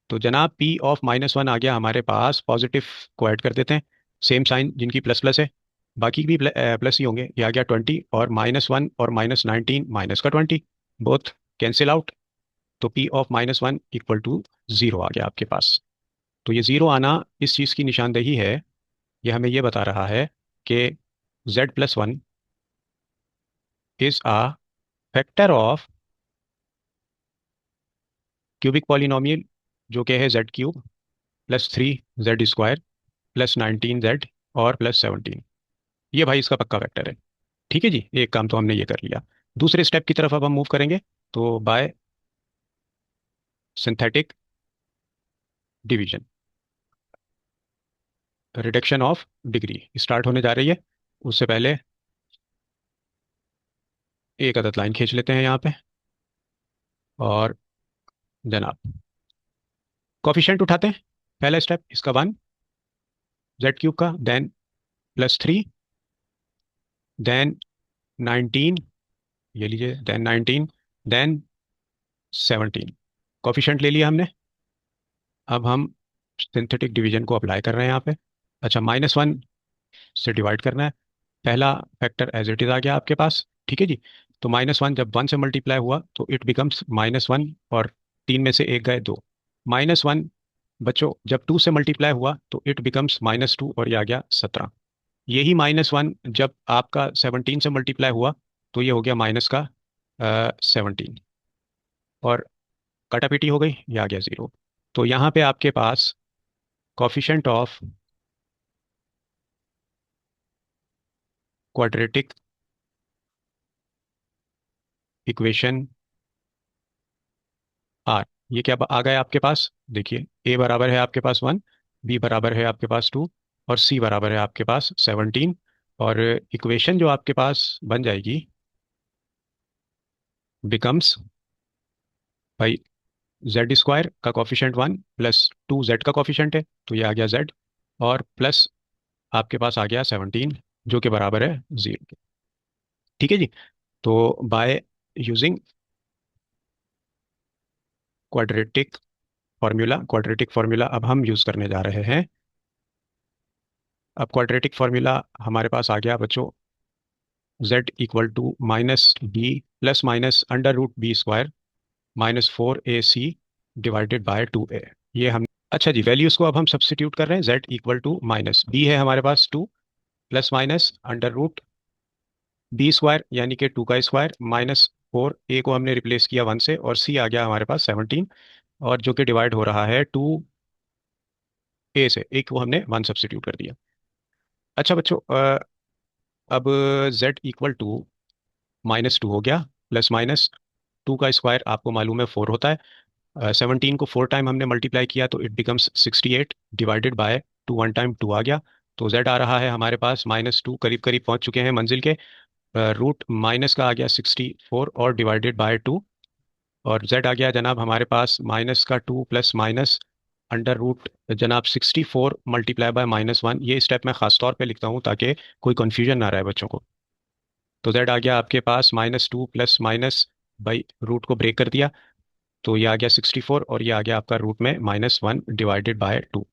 तो जनाब p ऑफ -1 आ गया हमारे पास। पॉजिटिव को ऐड कर देते हैं, सेम साइन जिनकी प्लस प्लस है, बाकी भी प्लस ही होंगे। ये आ गया 20 और -1 और -19 -20, बोथ कैंसिल आउट। तो p ऑफ -1 =0 आ गया आपके पास। तो ये ज़ीरो आना इस चीज़ की निशानदेही है, ये हमें ये बता रहा है कि z+1 is a factor of cubic polynomial, जो कि है z³ +3z² +19z और +17। ये भाई इसका पक्का वेक्टर है। ठीक है जी, एक काम तो हमने ये कर लिया। दूसरे स्टेप की तरफ अब हम मूव करेंगे। तो bye synthetic division, reduction of degree start होने जा रही है। उससे पहले एक अदद लाइन खींच लेते हैं यहाँ पे। और जनाब कॉफिशेंट उठाते हैं। पहला स्टेप इसका 1 z³ का, देन +3, देन 19, ये लीजिए, देन 19, देन 17। कॉफिशेंट ले लिया हमने। अब हम सिंथेटिक डिवीजन को अप्लाई कर रहे हैं यहाँ पे। अच्छा, -1 से डिवाइड करना है। पहला फैक्टर एज इट इज आ गया आपके पास। ठीक है जी। तो -1 जब 1 से मल्टीप्लाई हुआ तो इट बिकम्स -1, और 3 में से एक गए, 2। -1 बच्चों जब 2 से मल्टीप्लाई हुआ तो इट बिकम्स -2, और ये आ गया 17। यही -1 जब आपका 17 से मल्टीप्लाई हुआ तो ये हो गया माइनस का 17, और कटापिटी हो गई, ये आ गया 0। तो यहाँ पे आपके पास coefficient of quadratic equation are, ये क्या आ गया आपके पास? देखिए, ए बराबर है आपके पास 1, बी बराबर है आपके पास 2, और सी बराबर है आपके पास 17। और इक्वेशन जो आपके पास बन जाएगी बिकम्स, भाई z² का कॉफिशेंट 1 +2z का कॉफिशेंट है, तो ये आ गया z, और प्लस आपके पास आ गया 17, जो कि बराबर है 0 के। ठीक है जी। तो बाय यूजिंग क्वाड्रेटिक फार्मूला अब हम यूज़ करने जा रहे हैं। अब क्वाड्रेटिक फार्मूला हमारे पास आ गया बच्चों, z =-b ±√b² -4ac divided by 2a। ये हम, अच्छा जी, वैल्यूज़ को अब हम सब्स्टिट्यूट कर रहे हैं। z =-b है हमारे पास 2, ±√b² यानी कि 2 का स्क्वायर, -4a को हमने रिप्लेस किया 1 से, और c आ गया हमारे पास 17, और जो कि डिवाइड हो रहा है 2a से। एक को हमने 1 सब्स्टिट्यूट कर दिया। अच्छा बच्चों, अब z =-2 हो गया, प्लस माइनस 2 का स्क्वायर आपको मालूम है 4 होता है। 17 को 4 टाइम हमने मल्टीप्लाई किया तो it becomes 68 divided by 2, 1 time 2 आ गया। तो z आ रहा है हमारे पास -2, करीब करीब पहुंच चुके हैं मंजिल के। रूट माइनस का आ गया 64 और डिवाइडेड बाय 2, और z आ गया जनाब हमारे पास -2 + अंडर रूट जनाब 64 मल्टीप्लाई बाय -1, ये स्टेप मैं ख़ास तौर पे लिखता हूँ ताकि कोई कन्फ्यूजन ना रहे बच्चों को। तो जेड आ गया आपके पास -2 प्लस माइनस बाई रूट को ब्रेक कर दिया, तो ये आ गया 64 और ये आ गया आपका रूट में -1 divided by 2।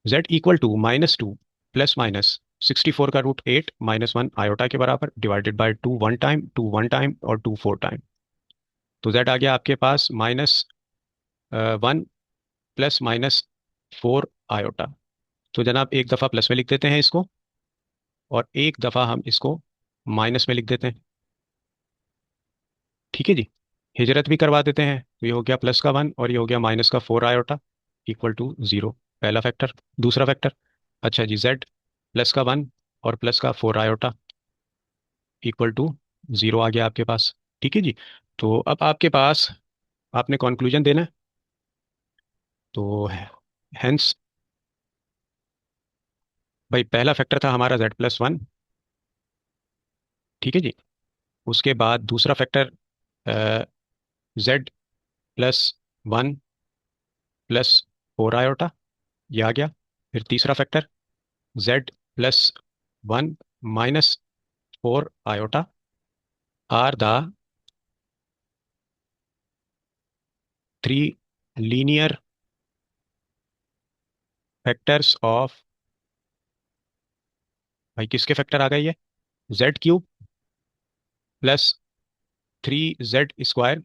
Z equal to -2 plus minus 64 का रूट 8 -1 आयोटा के बराबर डिवाइडेड बाय 2 वन टाइम और 2 4 टाइम। तो जेड आ गया आपके पास -1 प्लस -4 आयोटा। तो जनाब एक दफ़ा प्लस में लिख देते हैं इसको, और एक दफ़ा हम इसको माइनस में लिख देते हैं। ठीक है जी। हिजरत भी करवा देते हैं, तो ये हो गया +1 और ये हो गया -4 आयोटा इक्वल टू 0। पहला फैक्टर। दूसरा फैक्टर, अच्छा जी, जेड +1 और +4 आयोटा इक्वल टू 0 आ गया आपके पास। ठीक है जी। तो अब आपके पास आपने कंक्लूजन देना है। तो हेंस भाई पहला फैक्टर था हमारा Z+1। ठीक है जी। उसके बाद दूसरा फैक्टर Z+1 +4 आयोटा, ये आ गया। फिर तीसरा factor Z+1 -4 iota are the 3 linear factors of, भाई किसके फैक्टर आ गए ये, Z³ +3Z²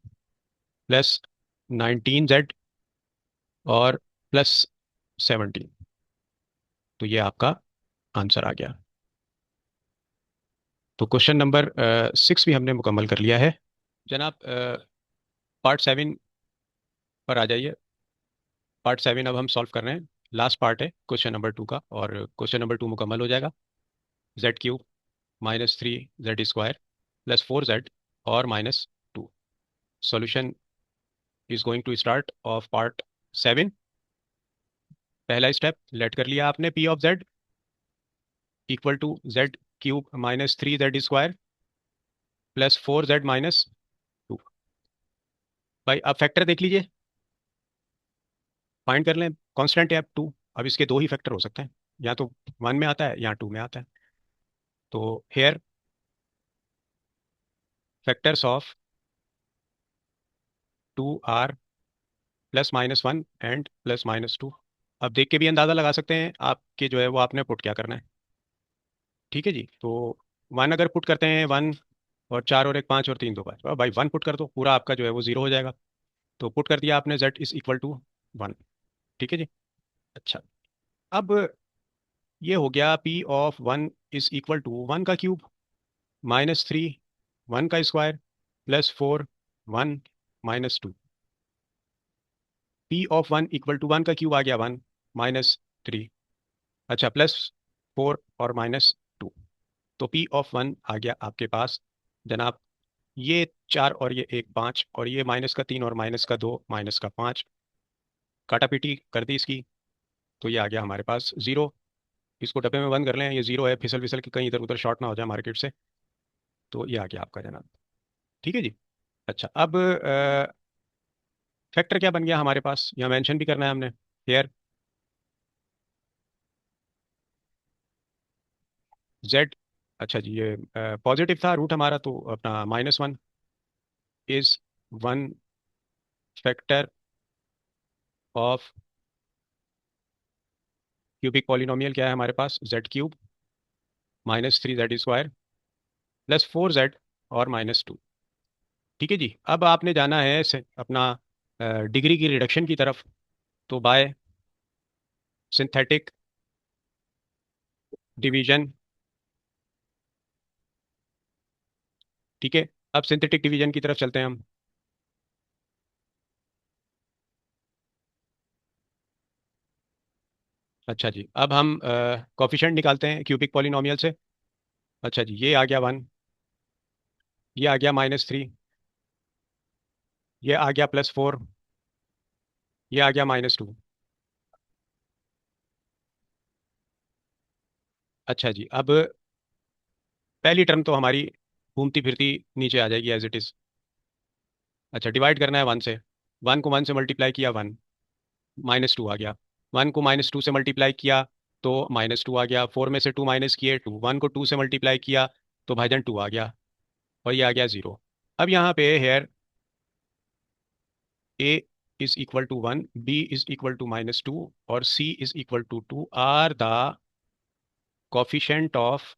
+19Z और +17। तो ये आपका आंसर आ गया। तो क्वेश्चन नंबर 6 भी हमने मुकम्मल कर लिया है। जनाब पार्ट 7 पर आ जाइए। पार्ट 7 अब हम सॉल्व कर रहे हैं। लास्ट पार्ट है क्वेश्चन नंबर 2 का, और क्वेश्चन नंबर 2 मुकम्मल हो जाएगा। Z³ -3Z² +4Z और -2। Solution is going to start of part 7। पहला स्टेप लेट कर लिया आपने, P of Z equal to Z³ -3Z² +4Z -2। भाई अब फैक्टर देख लीजिए, फाइंड कर लें। कांस्टेंट है अब 2, अब इसके दो ही फैक्टर हो सकते हैं, या तो 1 में आता है या 2 में आता है। तो here factors of 2 are +-1 and +-2। अब देख के भी अंदाज़ा लगा सकते हैं आपके जो है वो आपने पुट क्या करना है। ठीक है जी। तो 1 अगर पुट करते हैं, 1 और 4 और 1 5 और 3 2 5, भाई 1 पुट कर दो, पूरा आपका जो है वो 0 हो जाएगा। तो पुट कर दिया आपने Z = 1। ठीक है जी। अच्छा, अब ये हो गया P(1) = 1 का क्यूब -3 1 का स्क्वायर +4 1 -2। P(1) = 1 का क्यूब आ गया 1 -3, अच्छा, +4 और -2। तो P(1) आ गया आपके पास जनाब, ये 4 और ये 1 5 और ये -3 और -2 -5, काटा पीटी कर दी इसकी। तो ये आ गया हमारे पास 0। इसको डब्बे में बंद कर लें, ये 0 है, फिसल फिसल के कहीं इधर उधर शॉर्ट ना हो जाए मार्केट से। तो ये आ गया आपका जनाब। ठीक है जी। अच्छा, अब फैक्टर क्या बन गया हमारे पास, यहाँ मेंशन भी करना है हमने। हेयर जेड, अच्छा जी, ये पॉजिटिव था रूट हमारा, तो अपना -1 is 1 factor of cubic polynomial. क्या है हमारे पास, Z³ -3Z² +4Z और -2। ठीक है जी। अब आपने जाना है अपना डिग्री की रिडक्शन की तरफ। तो बाय सिंथेटिक डिवीजन। ठीक है, अब सिंथेटिक डिवीजन की तरफ चलते हैं हम। अच्छा जी, अब हम कॉफिशेंट निकालते हैं क्यूबिक पॉलिनोमियल से। अच्छा जी, ये आ गया 1, ये आ गया -3, ये आ गया +4, ये आ गया -2। अच्छा जी, अब पहली टर्म तो हमारी घूमती फिरती नीचे आ जाएगी एज इट इज़। अच्छा, डिवाइड करना है 1 से, 1 को 1 से मल्टीप्लाई किया 1, -2 आ गया। 1 को -2 से मल्टीप्लाई किया तो -2 आ गया। 4 में से 2 माइनस किए 2, 1 को 2 से मल्टीप्लाई किया तो भाईजान 2 आ गया, और ये आ गया 0। अब यहाँ पे here a is equal to 1, b is equal to -2 और c is equal to 2 are the coefficient of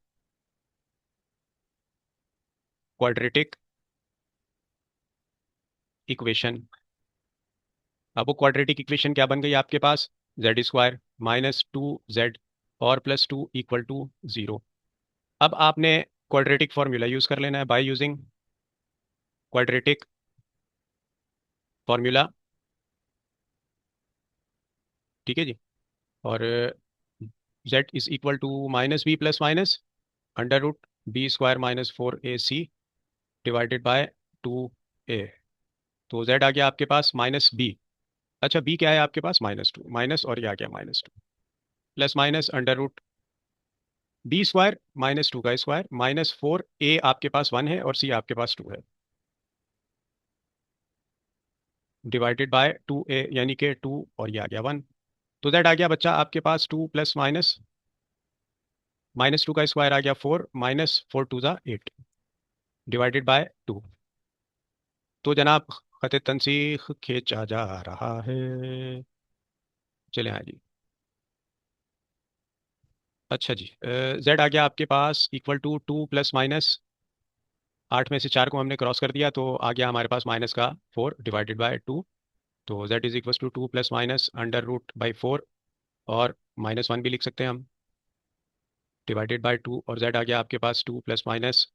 quadratic equation. अब वो क्वाड्रेटिक इक्वेशन क्या बन गई आपके पास? Z² -2z और +2 इक्वल टू 0। अब आपने क्वाड्रेटिक फॉर्मूला यूज कर लेना है बाय यूजिंग क्वाड्रेटिक फॉर्मूला। ठीक है जी। और z is equal to -b plus minus √b² -4ac divided by 2a। तो z आ गया आपके पास -b। अच्छा b क्या है आपके पास? -2 माइनस, और ये आ गया -2 प्लस माइनस √b² -2 का स्क्वायर -4a आपके पास 1 है और c आपके पास 2 है, डिवाइडेड बाय 2a यानी कि 2 और ये आ गया 1। तो z आ गया बच्चा आपके पास 2 प्लस माइनस -2 का स्क्वायर आ गया 4 -4 टू ज़ा 8 डिवाइडेड बाय 2। तो जनाब खत तनसीख खींचा जा रहा है। चले हाँ जी। अच्छा जी, z आ गया आपके पास इक्वल टू 2 प्लस माइनस 8 में से 4 को हमने क्रॉस कर दिया तो आ गया हमारे पास माइनस का 4 डिवाइडेड बाय 2। तो z is equal to 2 plus minus √4 और -1 भी लिख सकते हैं हम, डिवाइडेड बाय 2। और z आ गया आपके पास 2 प्लस माइनस,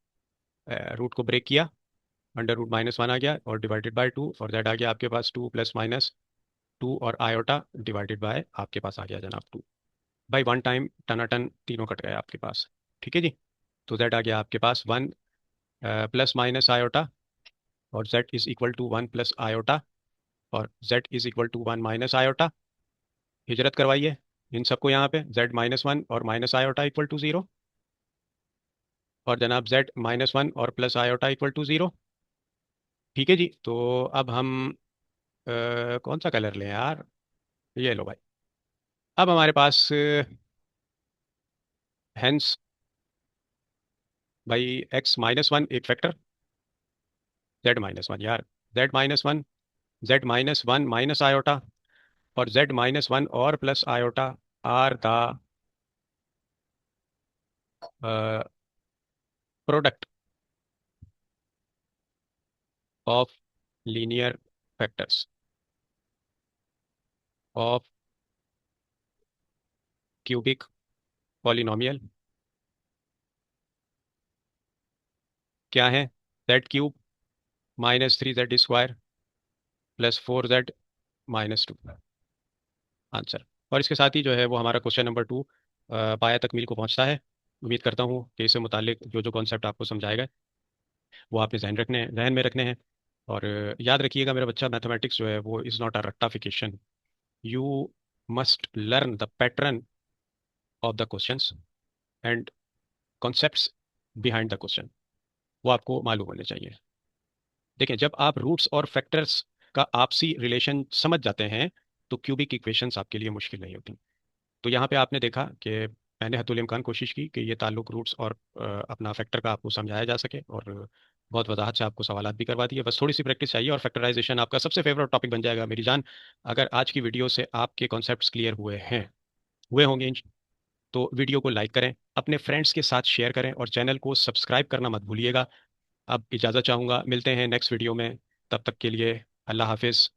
रूट को ब्रेक किया, √-1 आ गया और डिवाइडेड बाय 2। और z आ गया आपके पास 2 प्लस माइनस 2 और आयोटा डिवाइडेड बाय आपके पास आ गया जनाब 2। भाई वन टाइम टनाटन तीनों कट गए आपके पास। ठीक है जी। तो z आ गया आपके पास 1 प्लस माइनस आयोटा और z is equal to 1 plus iota और z is equal to 1 minus iota. हिजरत करवाइए इन सबको यहाँ पे, z -1 और माइनस आयोटा इक्वल टू 0 और जनाब z -1 और प्लस आयोटा इक्वल टू 0। ठीक है जी। तो अब हम कौन सा कलर लें यार? ये लो भाई। अब हमारे पास हैंस भाई x-1 एक फैक्टर, z-1 यार, z-1, z-1 माइनस आयोटा और z-1 और plus iota are the product of linear factors of cubic polynomial. क्या है? z³ -3z² +4z-2 answer. और इसके साथ ही जो है वो हमारा क्वेश्चन नंबर 2 पाया तकमील को पहुंचता है। उम्मीद करता हूँ कि इससे मुतालिक जो जो कॉन्सेप्ट आपको समझाएगा वो आपने जहन में रखने हैं। और याद रखिएगा मेरा बच्चा, मैथमेटिक्स जो है वो इज़ नॉट अ रट्टाफिकेशन। You must learn the pattern of the questions and concepts behind the question, वो आपको मालूम होने चाहिए। देखें, जब आप रूट्स और फैक्टर्स का आपसी रिलेशन समझ जाते हैं तो क्यूबिक इक्वेशंस आपके लिए मुश्किल नहीं होती। तो यहाँ पे आपने देखा कि मैंने हतुल इम्कान कोशिश की कि ये ताल्लुक रूट्स और अपना फैक्टर का आपको समझाया जा सके, और बहुत वजाहत से आपको सवालात भी करवा दिए। बस थोड़ी सी प्रैक्टिस चाहिए और फैक्टराइजेशन आपका सबसे फेवरेट टॉपिक बन जाएगा मेरी जान। अगर आज की वीडियो से आपके कॉन्सेप्ट्स क्लियर हुए होंगे तो वीडियो को लाइक करें, अपने फ्रेंड्स के साथ शेयर करें और चैनल को सब्सक्राइब करना मत भूलिएगा। अब इजाज़त चाहूँगा, मिलते हैं नेक्स्ट वीडियो में। तब तक के लिए अल्लाह हाफिज़।